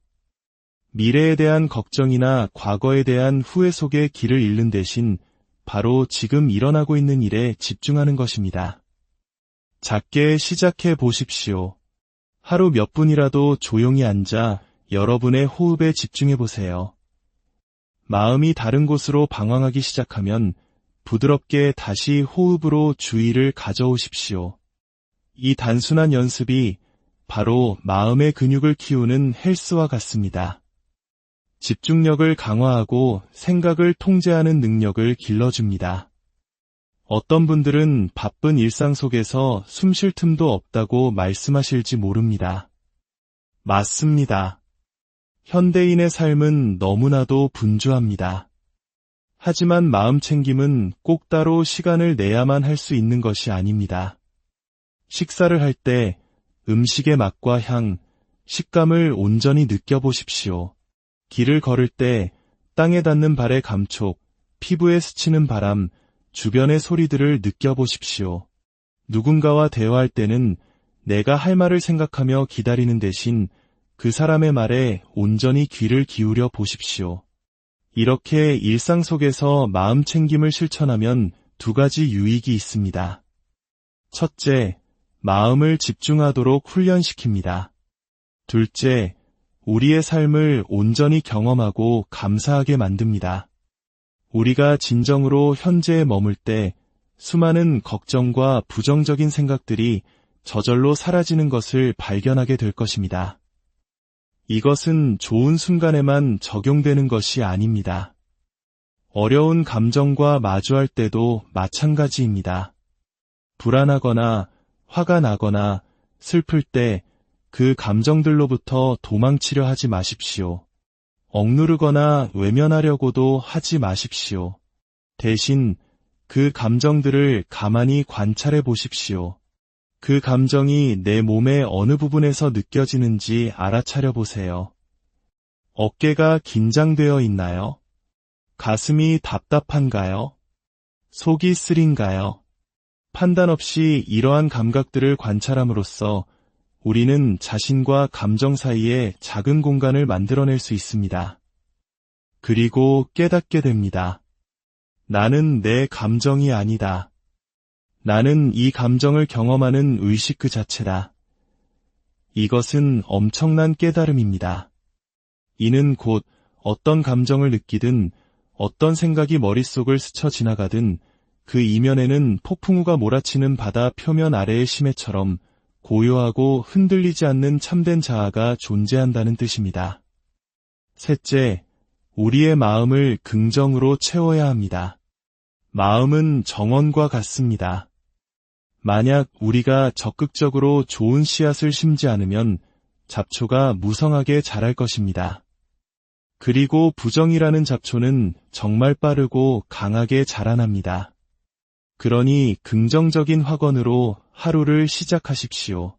미래에 대한 걱정이나 과거에 대한 후회 속에 길을 잃는 대신 바로 지금 일어나고 있는 일에 집중하는 것입니다. 작게 시작해 보십시오. 하루 몇 분이라도 조용히 앉아 여러분의 호흡에 집중해 보세요. 마음이 다른 곳으로 방황하기 시작하면 부드럽게 다시 호흡으로 주의를 가져오십시오. 이 단순한 연습이 바로 마음의 근육을 키우는 헬스와 같습니다. 집중력을 강화하고 생각을 통제하는 능력을 길러줍니다. 어떤 분들은 바쁜 일상 속에서 숨 쉴 틈도 없다고 말씀하실지 모릅니다. 맞습니다. 현대인의 삶은 너무나도 분주합니다. 하지만 마음 챙김은 꼭 따로 시간을 내야만 할 수 있는 것이 아닙니다. 식사를 할 때 음식의 맛과 향, 식감을 온전히 느껴보십시오. 길을 걸을 때 땅에 닿는 발의 감촉, 피부에 스치는 바람, 주변의 소리들을 느껴보십시오. 누군가와 대화할 때는 내가 할 말을 생각하며 기다리는 대신 그 사람의 말에 온전히 귀를 기울여 보십시오. 이렇게 일상 속에서 마음 챙김을 실천하면 두 가지 유익이 있습니다. 첫째, 마음을 집중하도록 훈련시킵니다. 둘째, 우리의 삶을 온전히 경험하고 감사하게 만듭니다. 우리가 진정으로 현재에 머물 때 수많은 걱정과 부정적인 생각들이 저절로 사라지는 것을 발견하게 될 것입니다. 이것은 좋은 순간에만 적용되는 것이 아닙니다. 어려운 감정과 마주할 때도 마찬가지입니다. 불안하거나 화가 나거나 슬플 때 그 감정들로부터 도망치려 하지 마십시오. 억누르거나 외면하려고도 하지 마십시오. 대신 그 감정들을 가만히 관찰해 보십시오. 그 감정이 내 몸의 어느 부분에서 느껴지는지 알아차려 보세요. 어깨가 긴장되어 있나요? 가슴이 답답한가요? 속이 쓰린가요? 판단 없이 이러한 감각들을 관찰함으로써 우리는 자신과 감정 사이에 작은 공간을 만들어낼 수 있습니다. 그리고 깨닫게 됩니다. 나는 내 감정이 아니다. 나는 이 감정을 경험하는 의식 그 자체다. 이것은 엄청난 깨달음입니다. 이는 곧 어떤 감정을 느끼든 어떤 생각이 머릿속을 스쳐 지나가든 그 이면에는 폭풍우가 몰아치는 바다 표면 아래의 심해처럼 고요하고 흔들리지 않는 참된 자아가 존재한다는 뜻입니다. 셋째, 우리의 마음을 긍정으로 채워야 합니다. 마음은 정원과 같습니다. 만약 우리가 적극적으로 좋은 씨앗을 심지 않으면 잡초가 무성하게 자랄 것입니다. 그리고 부정이라는 잡초는 정말 빠르고 강하게 자라납니다. 그러니 긍정적인 확언으로 하루를 시작하십시오.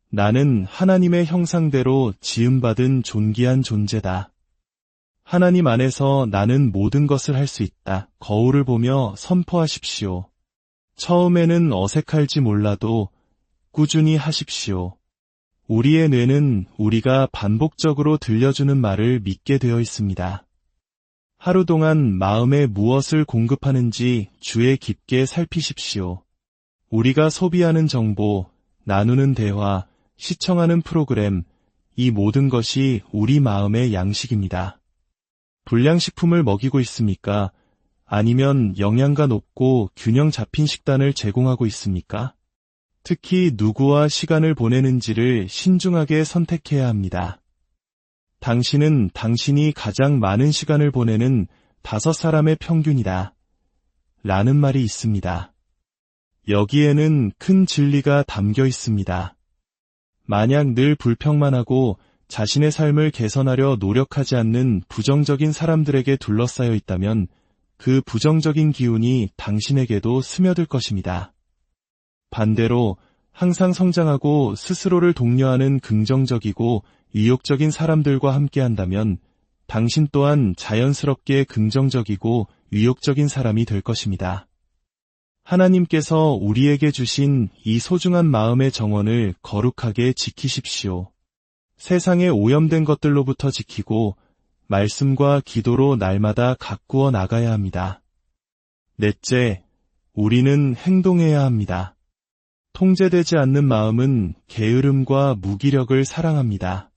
나는 하나님의 형상대로 지음받은 존귀한 존재다. 하나님 안에서 나는 모든 것을 할 수 있다. 거울을 보며 선포하십시오. 처음에는 어색할지 몰라도 꾸준히 하십시오. 우리의 뇌는 우리가 반복적으로 들려주는 말을 믿게 되어 있습니다. 하루 동안 마음에 무엇을 공급하는지 주의 깊게 살피십시오. 우리가 소비하는 정보, 나누는 대화, 시청하는 프로그램, 이 모든 것이 우리 마음의 양식입니다. 불량식품을 먹이고 있습니까? 아니면 영양가 높고 균형 잡힌 식단을 제공하고 있습니까? 특히 누구와 시간을 보내는지를 신중하게 선택해야 합니다. 당신은 당신이 가장 많은 시간을 보내는 5사람의 평균이다. 라는 말이 있습니다. 여기에는 큰 진리가 담겨 있습니다. 만약 늘 불평만 하고 자신의 삶을 개선하려 노력하지 않는 부정적인 사람들에게 둘러싸여 있다면 그 부정적인 기운이 당신에게도 스며들 것입니다. 반대로 항상 성장하고 스스로를 독려하는 긍정적이고 의욕적인 사람들과 함께한다면 당신 또한 자연스럽게 긍정적이고 의욕적인 사람이 될 것입니다. 하나님께서 우리에게 주신 이 소중한 마음의 정원을 거룩하게 지키십시오. 세상의 오염된 것들로부터 지키고 말씀과 기도로 날마다 가꾸어 나가야 합니다. 넷째, 우리는 행동해야 합니다. 통제되지 않는 마음은 게으름과 무기력을 사랑합니다.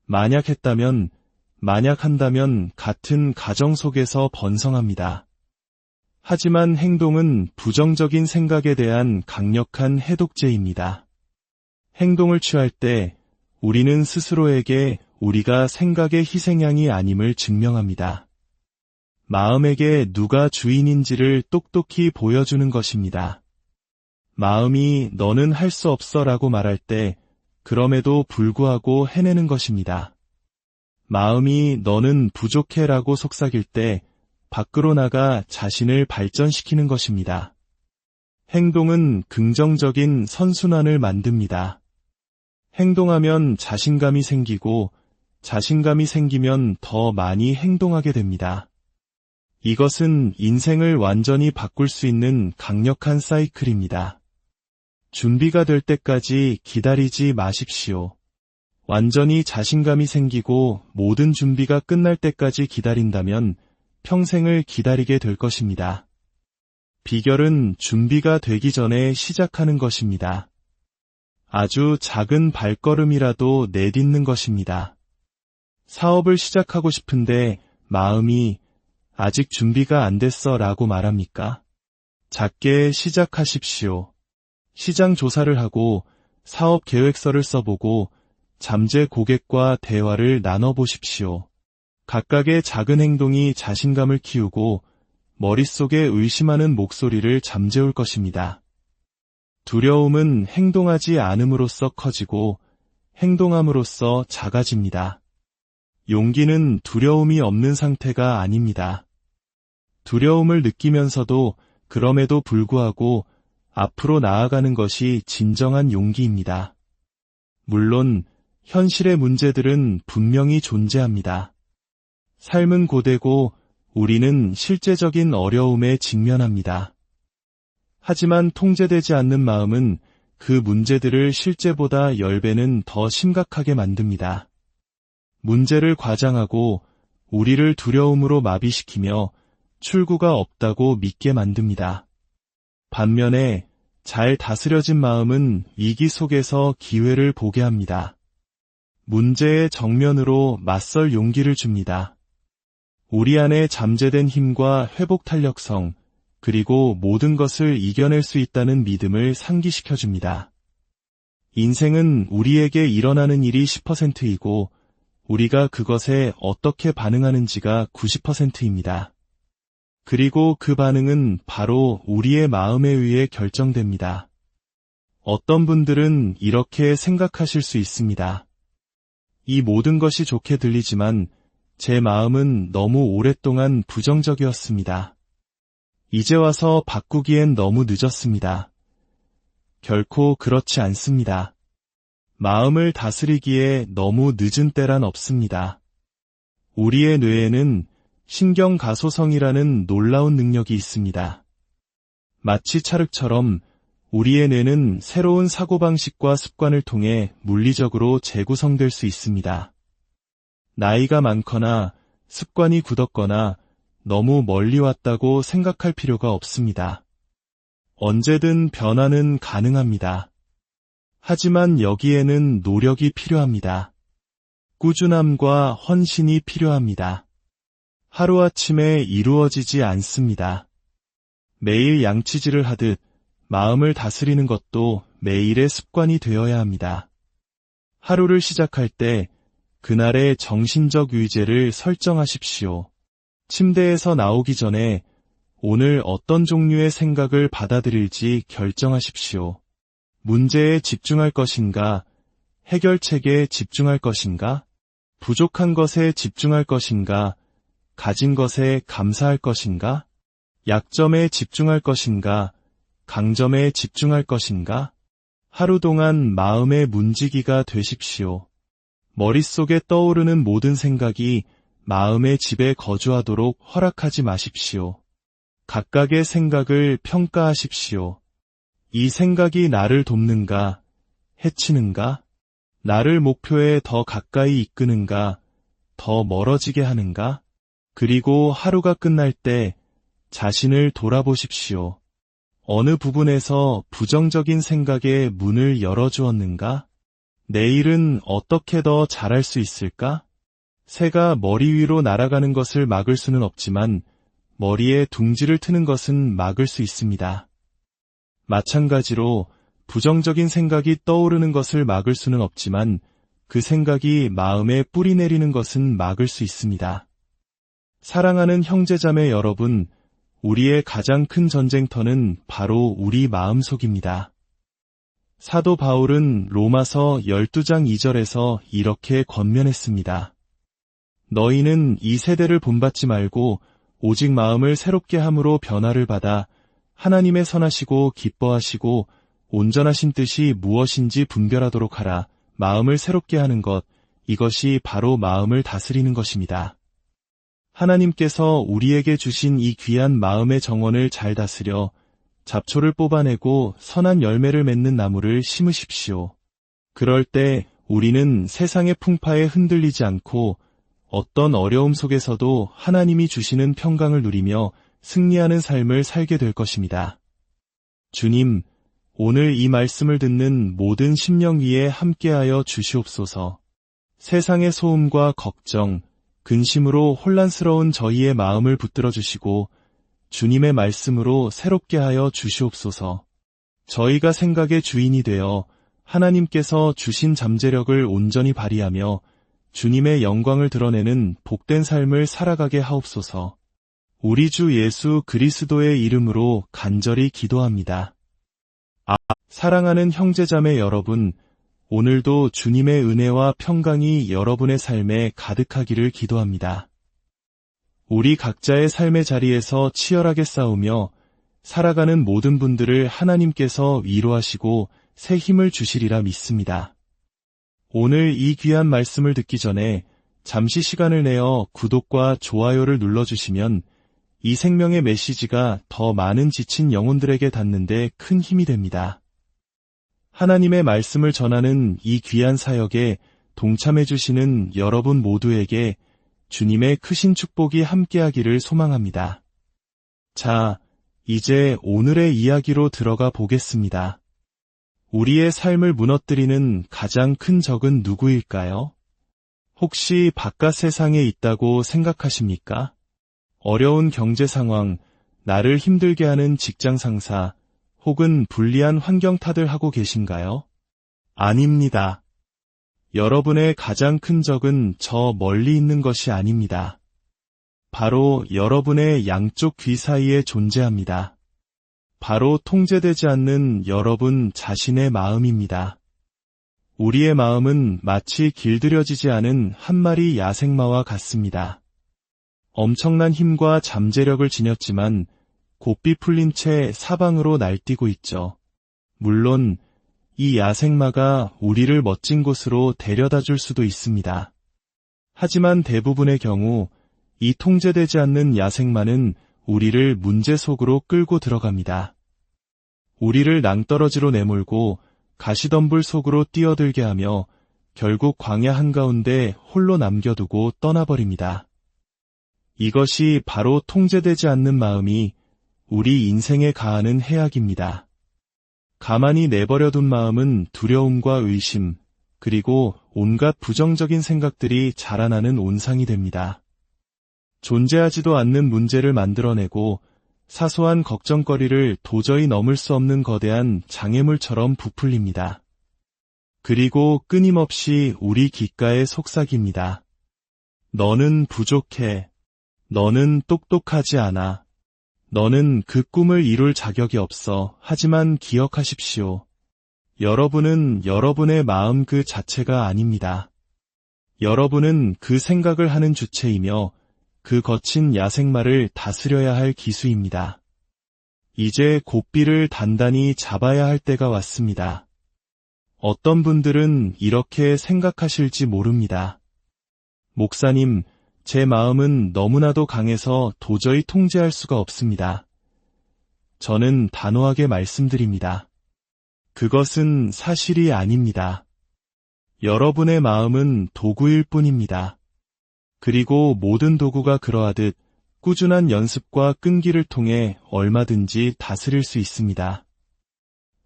만약 한다면 같은 가정 속에서 번성합니다. 하지만 행동은 부정적인 생각에 대한 강력한 해독제입니다. 행동을 취할 때 우리는 스스로에게 우리가 생각의 희생양이 아님을 증명합니다. 마음에게 누가 주인인지를 똑똑히 보여주는 것입니다. 마음이 너는 할 수 없어 라고 말할 때 그럼에도 불구하고 해내는 것입니다. 마음이 너는 부족해 라고 속삭일 때 밖으로 나가 자신을 발전시키는 것입니다. 행동은 긍정적인 선순환을 만듭니다. 행동하면 자신감이 생기고 자신감이 생기면 더 많이 행동하게 됩니다. 이것은 인생을 완전히 바꿀 수 있는 강력한 사이클입니다. 준비가 될 때까지 기다리지 마십시오. 완전히 자신감이 생기고 모든 준비가 끝날 때까지 기다린다면 평생을 기다리게 될 것입니다. 비결은 준비가 되기 전에 시작하는 것입니다. 아주 작은 발걸음이라도 내딛는 것입니다. 사업을 시작하고 싶은데 마음이 아직 준비가 안 됐어 라고 말합니까? 작게 시작하십시오. 시장 조사를 하고 사업 계획서를 써보고 잠재 고객과 대화를 나눠보십시오. 각각의 작은 행동이 자신감을 키우고 머릿속에 의심하는 목소리를 잠재울 것입니다. 두려움은 행동하지 않음으로써 커지고 행동함으로써 작아집니다. 용기는 두려움이 없는 상태가 아닙니다. 두려움을 느끼면서도 그럼에도 불구하고 앞으로 나아가는 것이 진정한 용기입니다. 물론 현실의 문제들은 분명히 존재합니다. 삶은 고되고 우리는 실제적인 어려움에 직면합니다. 하지만 통제되지 않는 마음은 그 문제들을 실제보다 10배는 더 심각하게 만듭니다. 문제를 과장하고 우리를 두려움으로 마비시키며 출구가 없다고 믿게 만듭니다. 반면에 잘 다스려진 마음은 위기 속에서 기회를 보게 합니다. 문제의 정면으로 맞설 용기를 줍니다. 우리 안에 잠재된 힘과 회복 탄력성, 그리고 모든 것을 이겨낼 수 있다는 믿음을 상기시켜줍니다. 인생은 우리에게 일어나는 일이 10%이고 우리가 그것에 어떻게 반응하는지가 90%입니다. 그리고 그 반응은 바로 우리의 마음에 의해 결정됩니다. 어떤 분들은 이렇게 생각하실 수 있습니다. 이 모든 것이 좋게 들리지만 제 마음은 너무 오랫동안 부정적이었습니다. 이제 와서 바꾸기엔 너무 늦었습니다. 결코 그렇지 않습니다. 마음을 다스리기에 너무 늦은 때란 없습니다. 우리의 뇌에는 신경가소성이라는 놀라운 능력이 있습니다. 마치 찰흙처럼 우리의 뇌는 새로운 사고방식과 습관을 통해 물리적으로 재구성될 수 있습니다. 나이가 많거나 습관이 굳었거나 너무 멀리 왔다고 생각할 필요가 없습니다. 언제든 변화는 가능합니다. 하지만 여기에는 노력이 필요합니다. 꾸준함과 헌신이 필요합니다. 하루아침에 이루어지지 않습니다. 매일 양치질을 하듯 마음을 다스리는 것도 매일의 습관이 되어야 합니다. 하루를 시작할 때 그날의 정신적 의제를 설정하십시오. 침대에서 나오기 전에 오늘 어떤 종류의 생각을 받아들일지 결정하십시오. 문제에 집중할 것인가? 해결책에 집중할 것인가? 부족한 것에 집중할 것인가? 가진 것에 감사할 것인가? 약점에 집중할 것인가? 강점에 집중할 것인가? 하루 동안 마음의 문지기가 되십시오. 머릿속에 떠오르는 모든 생각이 마음의 집에 거주하도록 허락하지 마십시오. 각각의 생각을 평가하십시오. 이 생각이 나를 돕는가, 해치는가? 나를 목표에 더 가까이 이끄는가, 더 멀어지게 하는가? 그리고 하루가 끝날 때 자신을 돌아보십시오. 어느 부분에서 부정적인 생각에 문을 열어주었는가? 내일은 어떻게 더 잘할 수 있을까? 새가 머리 위로 날아가는 것을 막을 수는 없지만 머리에 둥지를 트는 것은 막을 수 있습니다. 마찬가지로 부정적인 생각이 떠오르는 것을 막을 수는 없지만 그 생각이 마음에 뿌리 내리는 것은 막을 수 있습니다. 사랑하는 형제자매 여러분, 우리의 가장 큰 전쟁터는 바로 우리 마음속입니다. 사도 바울은 로마서 12장 2절에서 이렇게 권면했습니다. 너희는 이 세대를 본받지 말고 오직 마음을 새롭게 함으로 변화를 받아 하나님의 선하시고 기뻐하시고 온전하신 뜻이 무엇인지 분별하도록 하라. 마음을 새롭게 하는 것, 이것이 바로 마음을 다스리는 것입니다. 하나님께서 우리에게 주신 이 귀한 마음의 정원을 잘 다스려 잡초를 뽑아내고 선한 열매를 맺는 나무를 심으십시오. 그럴 때 우리는 세상의 풍파에 흔들리지 않고 어떤 어려움 속에서도 하나님이 주시는 평강을 누리며 승리하는 삶을 살게 될 것입니다. 주님, 오늘 이 말씀을 듣는 모든 심령 위에 함께하여 주시옵소서. 세상의 소음과 걱정, 근심으로 혼란스러운 저희의 마음을 붙들어 주시고 주님의 말씀으로 새롭게 하여 주시옵소서. 저희가 생각의 주인이 되어 하나님께서 주신 잠재력을 온전히 발휘하며 주님의 영광을 드러내는 복된 삶을 살아가게 하옵소서. 우리 주 예수 그리스도의 이름으로 간절히 기도합니다. 사랑하는 형제자매 여러분, 오늘도 주님의 은혜와 평강이 여러분의 삶에 가득하기를 기도합니다. 우리 각자의 삶의 자리에서 치열하게 싸우며 살아가는 모든 분들을 하나님께서 위로하시고 새 힘을 주시리라 믿습니다. 오늘 이 귀한 말씀을 듣기 전에 잠시 시간을 내어 구독과 좋아요를 눌러주시면 이 생명의 메시지가 더 많은 지친 영혼들에게 닿는데 큰 힘이 됩니다. 하나님의 말씀을 전하는 이 귀한 사역에 동참해 주시는 여러분 모두에게 주님의 크신 축복이 함께하기를 소망합니다. 자, 이제 오늘의 이야기로 들어가 보겠습니다. 우리의 삶을 무너뜨리는 가장 큰 적은 누구일까요? 혹시 바깥 세상에 있다고 생각하십니까? 어려운 경제 상황, 나를 힘들게 하는 직장 상사, 혹은 불리한 환경 탓을 하고 계신가요? 아닙니다. 여러분의 가장 큰 적은 저 멀리 있는 것이 아닙니다. 바로 여러분의 양쪽 귀 사이에 존재합니다. 바로 통제되지 않는 여러분 자신의 마음입니다. 우리의 마음은 마치 길들여지지 않은 한 마리 야생마와 같습니다. 엄청난 힘과 잠재력을 지녔지만 고삐 풀린 채 사방으로 날뛰고 있죠. 물론 이 야생마가 우리를 멋진 곳으로 데려다 줄 수도 있습니다. 하지만 대부분의 경우 이 통제되지 않는 야생마는 우리를 문제 속으로 끌고 들어갑니다. 우리를 낭떠러지로 내몰고 가시덤불 속으로 뛰어들게 하며 결국 광야 한가운데 홀로 남겨두고 떠나버립니다. 이것이 바로 통제되지 않는 마음이 우리 인생에 가하는 해악입니다. 가만히 내버려둔 마음은 두려움과 의심, 그리고 온갖 부정적인 생각들이 자라나는 온상이 됩니다. 존재하지도 않는 문제를 만들어내고 사소한 걱정거리를 도저히 넘을 수 없는 거대한 장애물처럼 부풀립니다. 그리고 끊임없이 우리 귓가에 속삭입니다. 너는 부족해. 너는 똑똑하지 않아. 너는 그 꿈을 이룰 자격이 없어. 하지만 기억하십시오. 여러분은 여러분의 마음 그 자체가 아닙니다. 여러분은 그 생각을 하는 주체이며 그 거친 야생마를 다스려야 할 기수입니다. 이제 고삐를 단단히 잡아야 할 때가 왔습니다. 어떤 분들은 이렇게 생각하실지 모릅니다. 목사님, 제 마음은 너무나도 강해서 도저히 통제할 수가 없습니다. 저는 단호하게 말씀드립니다. 그것은 사실이 아닙니다. 여러분의 마음은 도구일 뿐입니다. 그리고 모든 도구가 그러하듯 꾸준한 연습과 끈기를 통해 얼마든지 다스릴 수 있습니다.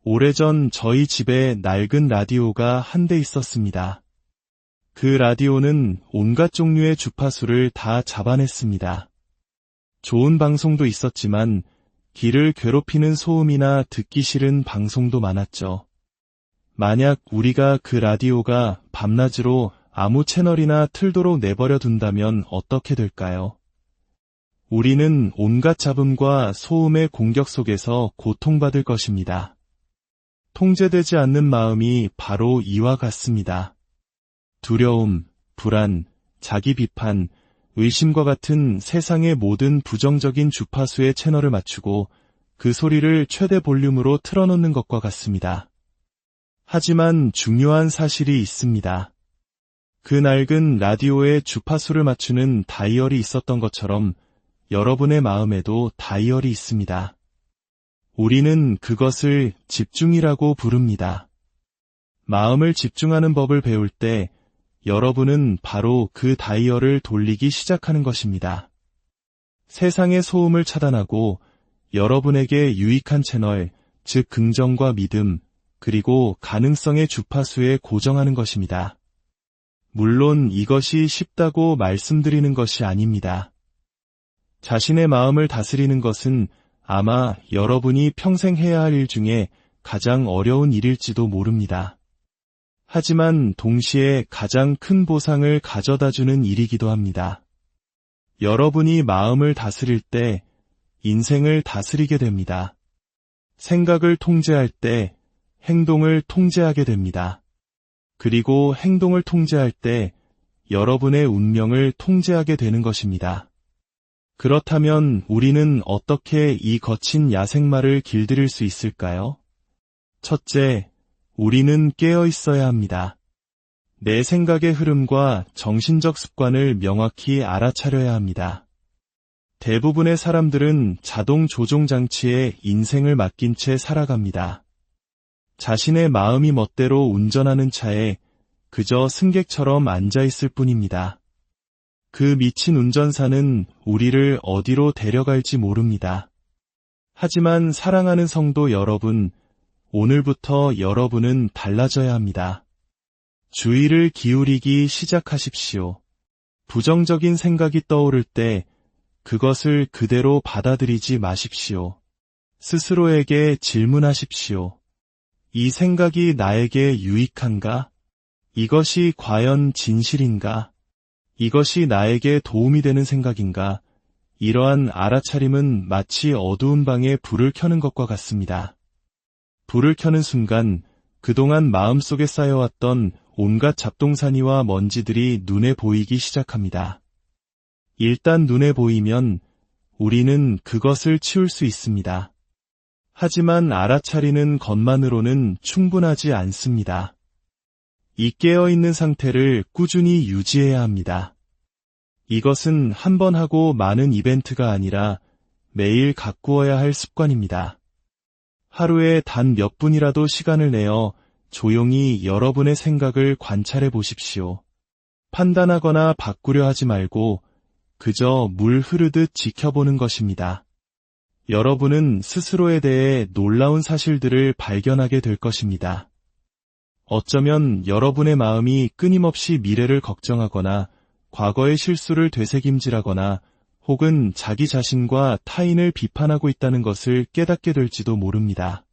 오래전 저희 집에 낡은 라디오가 한 대 있었습니다. 그 라디오는 온갖 종류의 주파수를 다 잡아냈습니다. 좋은 방송도 있었지만 귀를 괴롭히는 소음이나 듣기 싫은 방송도 많았죠. 만약 우리가 그 라디오가 밤낮으로 아무 채널이나 틀도록 내버려 둔다면 어떻게 될까요? 우리는 온갖 잡음과 소음의 공격 속에서 고통받을 것입니다. 통제되지 않는 마음이 바로 이와 같습니다. 두려움, 불안, 자기 비판, 의심과 같은 세상의 모든 부정적인 주파수의 채널을 맞추고 그 소리를 최대 볼륨으로 틀어놓는 것과 같습니다. 하지만 중요한 사실이 있습니다. 그 낡은 라디오의 주파수를 맞추는 다이얼이 있었던 것처럼 여러분의 마음에도 다이얼이 있습니다. 우리는 그것을 집중이라고 부릅니다. 마음을 집중하는 법을 배울 때 여러분은 바로 그 다이얼을 돌리기 시작하는 것입니다. 세상의 소음을 차단하고 여러분에게 유익한 채널, 즉 긍정과 믿음, 그리고 가능성의 주파수에 고정하는 것입니다. 물론 이것이 쉽다고 말씀드리는 것이 아닙니다. 자신의 마음을 다스리는 것은 아마 여러분이 평생 해야 할 일 중에 가장 어려운 일일지도 모릅니다. 하지만 동시에 가장 큰 보상을 가져다주는 일이기도 합니다. 여러분이 마음을 다스릴 때 인생을 다스리게 됩니다. 생각을 통제할 때 행동을 통제하게 됩니다. 그리고 행동을 통제할 때 여러분의 운명을 통제하게 되는 것입니다. 그렇다면 우리는 어떻게 이 거친 야생마를 길들일 수 있을까요? 첫째, 우리는 깨어 있어야 합니다. 내 생각의 흐름과 정신적 습관을 명확히 알아차려야 합니다. 대부분의 사람들은 자동 조종 장치에 인생을 맡긴 채 살아갑니다. 자신의 마음이 멋대로 운전하는 차에 그저 승객처럼 앉아 있을 뿐입니다. 그 미친 운전사는 우리를 어디로 데려갈지 모릅니다. 하지만 사랑하는 성도 여러분, 오늘부터 여러분은 달라져야 합니다. 주의를 기울이기 시작하십시오. 부정적인 생각이 떠오를 때 그것을 그대로 받아들이지 마십시오. 스스로에게 질문하십시오. 이 생각이 나에게 유익한가? 이것이 과연 진실인가? 이것이 나에게 도움이 되는 생각인가? 이러한 알아차림은 마치 어두운 방에 불을 켜는 것과 같습니다. 불을 켜는 순간 그동안 마음속에 쌓여왔던 온갖 잡동사니와 먼지들이 눈에 보이기 시작합니다. 일단 눈에 보이면 우리는 그것을 치울 수 있습니다. 하지만 알아차리는 것만으로는 충분하지 않습니다. 이 깨어있는 상태를 꾸준히 유지해야 합니다. 이것은 한 번 하고 많은 이벤트가 아니라 매일 가꾸어야 할 습관입니다. 하루에 단 몇 분이라도 시간을 내어 조용히 여러분의 생각을 관찰해 보십시오. 판단하거나 바꾸려 하지 말고 그저 물 흐르듯 지켜보는 것입니다. 여러분은 스스로에 대해 놀라운 사실들을 발견하게 될 것입니다. 어쩌면 여러분의 마음이 끊임없이 미래를 걱정하거나 과거의 실수를 되새김질하거나 혹은 자기 자신과 타인을 비판하고 있다는 것을 깨닫게 될지도 모릅니다.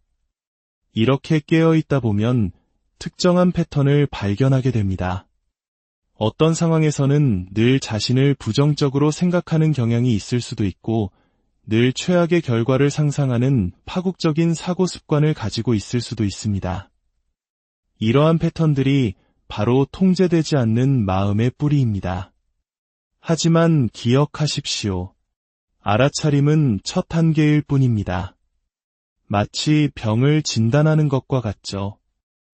이렇게 깨어 있다 보면 특정한 패턴을 발견하게 됩니다. 어떤 상황에서는 늘 자신을 부정적으로 생각하는 경향이 있을 수도 있고 늘 최악의 결과를 상상하는 파국적인 사고 습관을 가지고 있을 수도 있습니다. 이러한 패턴들이 바로 통제되지 않는 마음의 뿌리입니다. 하지만 기억하십시오. 알아차림은 첫 단계일 뿐입니다. 마치 병을 진단하는 것과 같죠.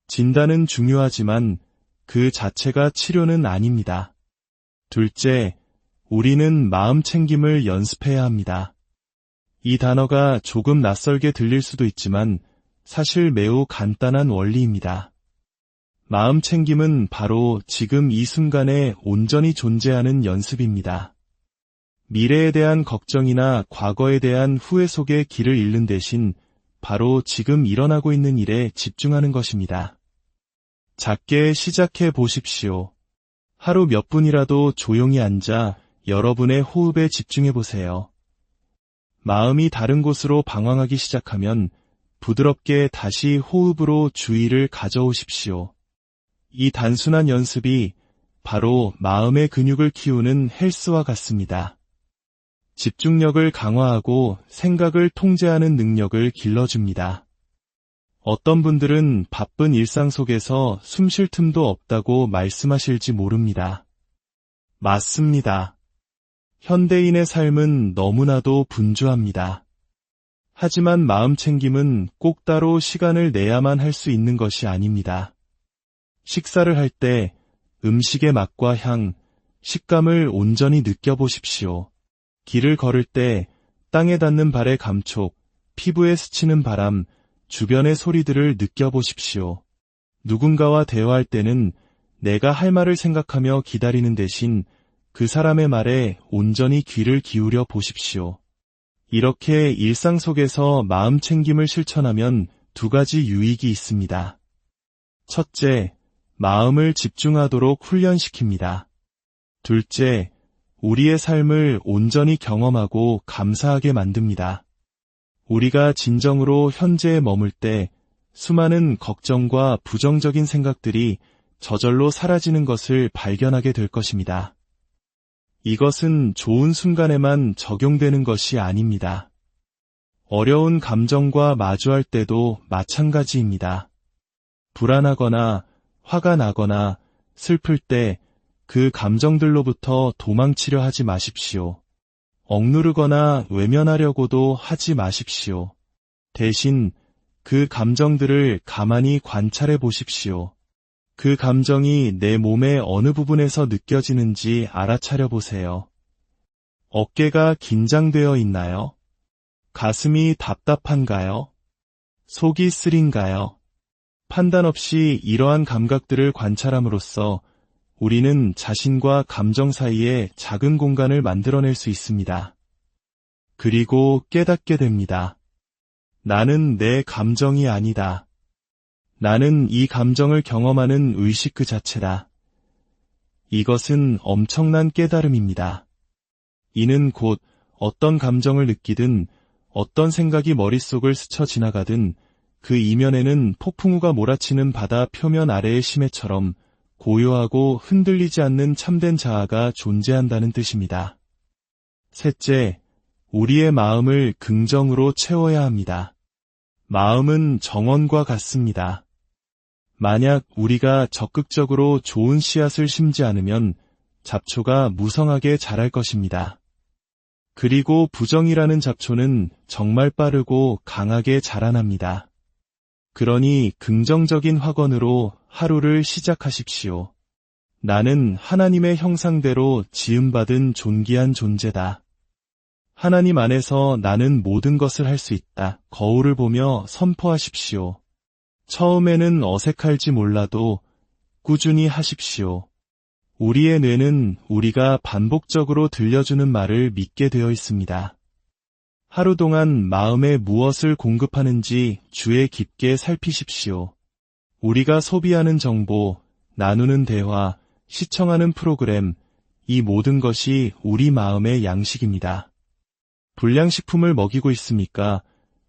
진단은 중요하지만 그 자체가 치료는 아닙니다. 둘째, 우리는 마음 챙김을 연습해야 합니다. 이 단어가 조금 낯설게 들릴 수도 있지만 사실 매우 간단한 원리입니다. 마음 챙김은 바로 지금 이 순간에 온전히 존재하는 연습입니다. 미래에 대한 걱정이나 과거에 대한 후회 속에 길을 잃는 대신 바로 지금 일어나고 있는 일에 집중하는 것입니다. 작게 시작해 보십시오. 하루 몇 분이라도 조용히 앉아 여러분의 호흡에 집중해 보세요. 마음이 다른 곳으로 방황하기 시작하면 부드럽게 다시 호흡으로 주의를 가져오십시오. 이 단순한 연습이 바로 마음의 근육을 키우는 헬스와 같습니다. 집중력을 강화하고 생각을 통제하는 능력을 길러줍니다. 어떤 분들은 바쁜 일상 속에서 숨 쉴 틈도 없다고 말씀하실지 모릅니다. 맞습니다. 현대인의 삶은 너무나도 분주합니다. 하지만 마음 챙김은 꼭 따로 시간을 내야만 할 수 있는 것이 아닙니다. 식사를 할 때 음식의 맛과 향, 식감을 온전히 느껴보십시오. 길을 걸을 때 땅에 닿는 발의 감촉, 피부에 스치는 바람, 주변의 소리들을 느껴보십시오. 누군가와 대화할 때는 내가 할 말을 생각하며 기다리는 대신 그 사람의 말에 온전히 귀를 기울여 보십시오. 이렇게 일상 속에서 마음 챙김을 실천하면 두 가지 유익이 있습니다. 첫째, 마음을 집중하도록 훈련시킵니다. 둘째, 우리의 삶을 온전히 경험하고 감사하게 만듭니다. 우리가 진정으로 현재에 머물 때 수많은 걱정과 부정적인 생각들이 저절로 사라지는 것을 발견하게 될 것입니다. 이것은 좋은 순간에만 적용되는 것이 아닙니다. 어려운 감정과 마주할 때도 마찬가지입니다. 불안하거나 화가 나거나 슬플 때 그 감정들로부터 도망치려 하지 마십시오. 억누르거나 외면하려고도 하지 마십시오. 대신 그 감정들을 가만히 관찰해 보십시오. 그 감정이 내 몸의 어느 부분에서 느껴지는지 알아차려 보세요. 어깨가 긴장되어 있나요? 가슴이 답답한가요? 속이 쓰린가요? 판단 없이 이러한 감각들을 관찰함으로써 우리는 자신과 감정 사이에 작은 공간을 만들어낼 수 있습니다. 그리고 깨닫게 됩니다. 나는 내 감정이 아니다. 나는 이 감정을 경험하는 의식 그 자체다. 이것은 엄청난 깨달음입니다. 이는 곧 어떤 감정을 느끼든 어떤 생각이 머릿속을 스쳐 지나가든 그 이면에는 폭풍우가 몰아치는 바다 표면 아래의 심해처럼 고요하고 흔들리지 않는 참된 자아가 존재한다는 뜻입니다. 셋째, 우리의 마음을 긍정으로 채워야 합니다. 마음은 정원과 같습니다. 만약 우리가 적극적으로 좋은 씨앗을 심지 않으면 잡초가 무성하게 자랄 것입니다. 그리고 부정이라는 잡초는 정말 빠르고 강하게 자라납니다. 그러니 긍정적인 확언으로 하루를 시작하십시오. 나는 하나님의 형상대로 지음받은 존귀한 존재다. 하나님 안에서 나는 모든 것을 할 수 있다. 거울을 보며 선포하십시오. 처음에는 어색할지 몰라도 꾸준히 하십시오. 우리의 뇌는 우리가 반복적으로 들려주는 말을 믿게 되어 있습니다. 하루 동안 마음에 무엇을 공급하는지 주의 깊게 살피십시오. 우리가 소비하는 정보, 나누는 대화, 시청하는 프로그램, 이 모든 것이 우리 마음의 양식입니다. 불량식품을 먹이고 있습니까?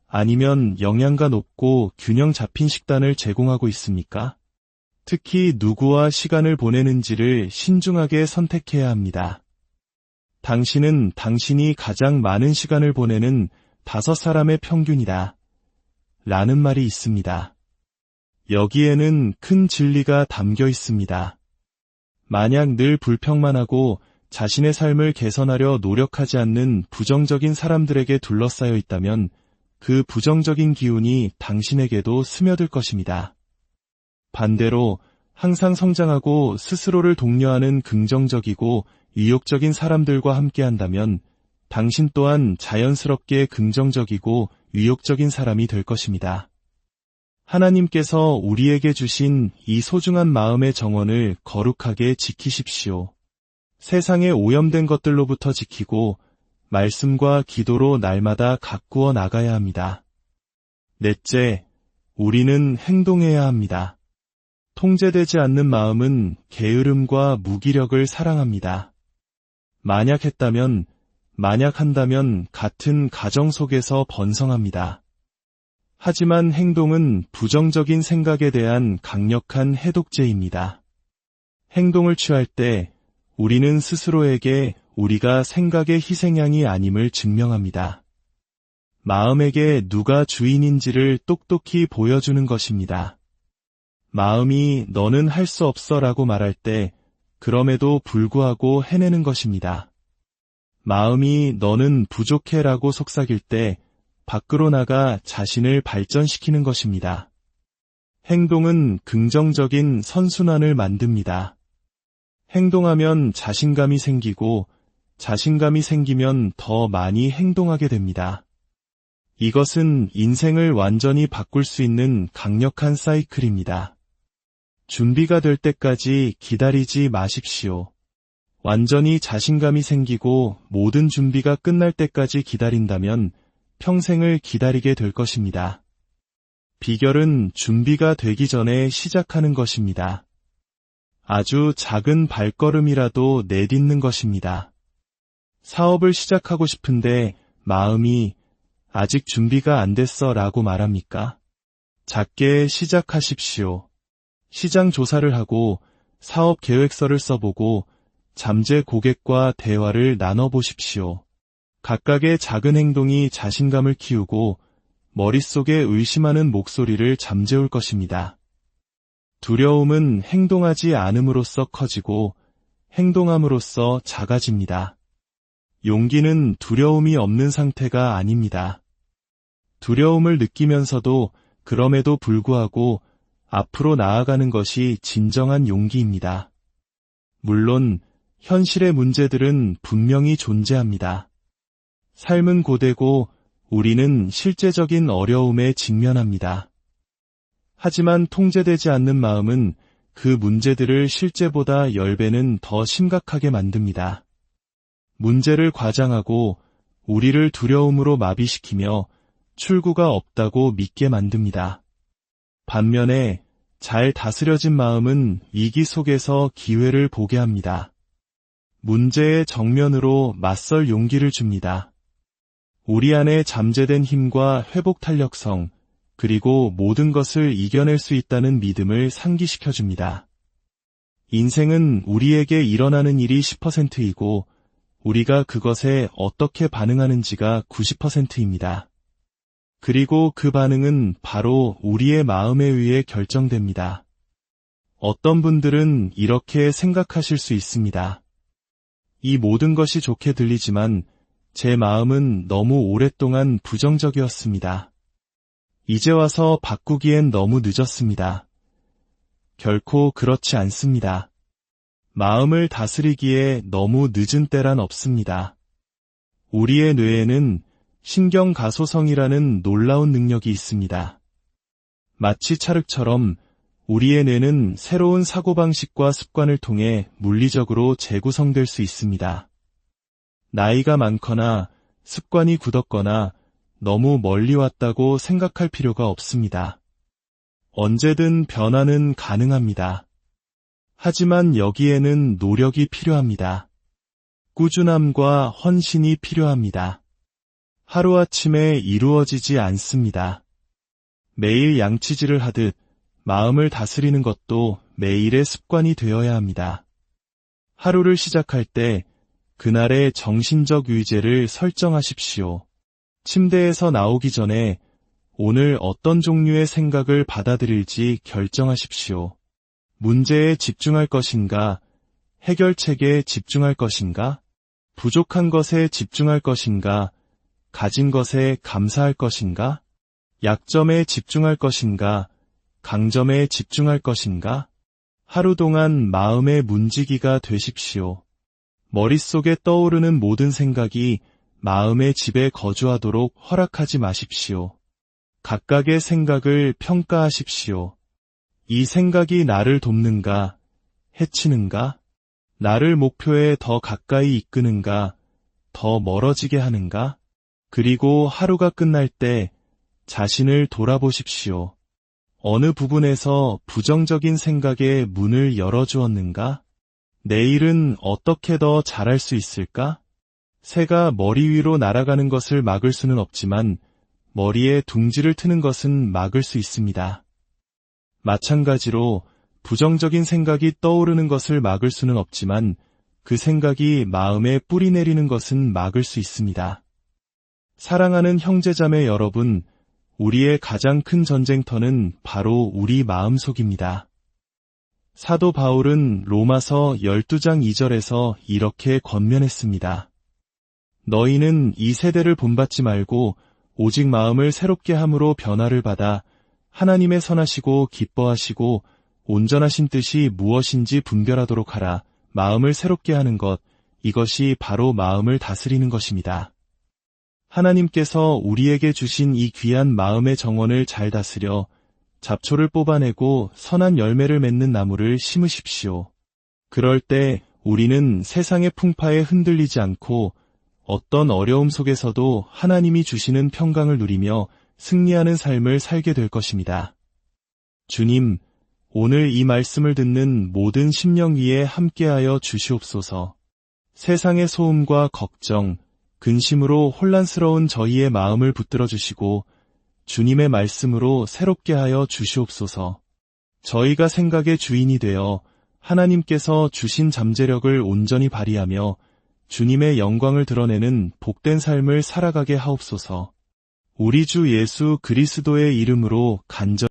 아니면 영양가 높고 균형 잡힌 식단을 제공하고 있습니까? 특히 누구와 시간을 보내는지를 신중하게 선택해야 합니다. 당신은 당신이 가장 많은 시간을 보내는 5사람의 평균이다. 라는 말이 있습니다. 여기에는 큰 진리가 담겨 있습니다. 만약 늘 불평만하고 자신의 삶을 개선하려 노력하지 않는 부정적인 사람들에게 둘러싸여 있다면 그 부정적인 기운이 당신에게도 스며들 것입니다. 반대로 항상 성장하고 스스로를 독려하는 긍정적이고 의욕적인 사람들과 함께한다면 당신 또한 자연스럽게 긍정적이고 의욕적인 사람이 될 것입니다. 하나님께서 우리에게 주신 이 소중한 마음의 정원을 거룩하게 지키십시오. 세상에 오염된 것들로부터 지키고 말씀과 기도로 날마다 가꾸어 나가야 합니다. 넷째, 우리는 행동해야 합니다. 통제되지 않는 마음은 게으름과 무기력을 사랑합니다. 만약 한다면 같은 가정 속에서 번성합니다. 하지만 행동은 부정적인 생각에 대한 강력한 해독제입니다. 행동을 취할 때 우리는 스스로에게 우리가 생각의 희생양이 아님을 증명합니다. 마음에게 누가 주인인지를 똑똑히 보여주는 것입니다. 마음이 너는 할 수 없어 라고 말할 때 그럼에도 불구하고 해내는 것입니다. 마음이 너는 부족해 라고 속삭일 때 밖으로 나가 자신을 발전시키는 것입니다. 행동은 긍정적인 선순환을 만듭니다. 행동하면 자신감이 생기고 자신감이 생기면 더 많이 행동하게 됩니다. 이것은 인생을 완전히 바꿀 수 있는 강력한 사이클입니다. 준비가 될 때까지 기다리지 마십시오. 완전히 자신감이 생기고 모든 준비가 끝날 때까지 기다린다면 평생을 기다리게 될 것입니다. 비결은 준비가 되기 전에 시작하는 것입니다. 아주 작은 발걸음이라도 내딛는 것입니다. 사업을 시작하고 싶은데 마음이 아직 준비가 안 됐어 라고 말합니까? 작게 시작하십시오. 시장 조사를 하고 사업 계획서를 써보고 잠재 고객과 대화를 나눠보십시오. 각각의 작은 행동이 자신감을 키우고 머릿속에 의심하는 목소리를 잠재울 것입니다. 두려움은 행동하지 않음으로써 커지고 행동함으로써 작아집니다. 용기는 두려움이 없는 상태가 아닙니다. 두려움을 느끼면서도 그럼에도 불구하고 앞으로 나아가는 것이 진정한 용기입니다. 물론 현실의 문제들은 분명히 존재합니다. 삶은 고되고 우리는 실제적인 어려움에 직면합니다. 하지만 통제되지 않는 마음은 그 문제들을 실제보다 10배는 더 심각하게 만듭니다. 문제를 과장하고 우리를 두려움으로 마비시키며 출구가 없다고 믿게 만듭니다. 반면에 잘 다스려진 마음은 위기 속에서 기회를 보게 합니다. 문제의 정면으로 맞설 용기를 줍니다. 우리 안에 잠재된 힘과 회복 탄력성, 그리고 모든 것을 이겨낼 수 있다는 믿음을 상기시켜줍니다. 인생은 우리에게 일어나는 일이 10%이고 우리가 그것에 어떻게 반응하는지가 90%입니다. 그리고 그 반응은 바로 우리의 마음에 의해 결정됩니다. 어떤 분들은 이렇게 생각하실 수 있습니다. 이 모든 것이 좋게 들리지만 제 마음은 너무 오랫동안 부정적이었습니다. 이제 와서 바꾸기엔 너무 늦었습니다. 결코 그렇지 않습니다. 마음을 다스리기에 너무 늦은 때란 없습니다. 우리의 뇌에는 신경가소성이라는 놀라운 능력이 있습니다. 마치 찰흙처럼 우리의 뇌는 새로운 사고방식과 습관을 통해 물리적으로 재구성될 수 있습니다. 나이가 많거나 습관이 굳었거나 너무 멀리 왔다고 생각할 필요가 없습니다. 언제든 변화는 가능합니다. 하지만 여기에는 노력이 필요합니다. 꾸준함과 헌신이 필요합니다. 하루아침에 이루어지지 않습니다. 매일 양치질을 하듯 마음을 다스리는 것도 매일의 습관이 되어야 합니다. 하루를 시작할 때 그날의 정신적 의제를 설정하십시오. 침대에서 나오기 전에 오늘 어떤 종류의 생각을 받아들일지 결정하십시오. 문제에 집중할 것인가? 해결책에 집중할 것인가? 부족한 것에 집중할 것인가? 가진 것에 감사할 것인가? 약점에 집중할 것인가? 강점에 집중할 것인가? 하루 동안 마음의 문지기가 되십시오. 머릿속에 떠오르는 모든 생각이 마음의 집에 거주하도록 허락하지 마십시오. 각각의 생각을 평가하십시오. 이 생각이 나를 돕는가? 해치는가? 나를 목표에 더 가까이 이끄는가? 더 멀어지게 하는가? 그리고 하루가 끝날 때 자신을 돌아보십시오. 어느 부분에서 부정적인 생각에 문을 열어주었는가? 내일은 어떻게 더 잘할 수 있을까? 새가 머리 위로 날아가는 것을 막을 수는 없지만 머리에 둥지를 트는 것은 막을 수 있습니다. 마찬가지로 부정적인 생각이 떠오르는 것을 막을 수는 없지만 그 생각이 마음에 뿌리 내리는 것은 막을 수 있습니다. 사랑하는 형제자매 여러분, 우리의 가장 큰 전쟁터는 바로 우리 마음속입니다. 사도 바울은 로마서 12장 2절에서 이렇게 권면했습니다. 너희는 이 세대를 본받지 말고 오직 마음을 새롭게 함으로 변화를 받아 하나님의 선하시고 기뻐하시고 온전하신 뜻이 무엇인지 분별하도록 하라. 마음을 새롭게 하는 것, 이것이 바로 마음을 다스리는 것입니다. 하나님께서 우리에게 주신 이 귀한 마음의 정원을 잘 다스려 잡초를 뽑아내고 선한 열매를 맺는 나무를 심으십시오. 그럴 때 우리는 세상의 풍파에 흔들리지 않고 어떤 어려움 속에서도 하나님이 주시는 평강을 누리며 승리하는 삶을 살게 될 것입니다. 주님, 오늘 이 말씀을 듣는 모든 심령 위에 함께하여 주시옵소서. 세상의 소음과 걱정, 근심으로 혼란스러운 저희의 마음을 붙들어 주시고 주님의 말씀으로 새롭게 하여 주시옵소서. 저희가 생각의 주인이 되어 하나님께서 주신 잠재력을 온전히 발휘하며 주님의 영광을 드러내는 복된 삶을 살아가게 하옵소서. 우리 주 예수 그리스도의 이름으로 간절히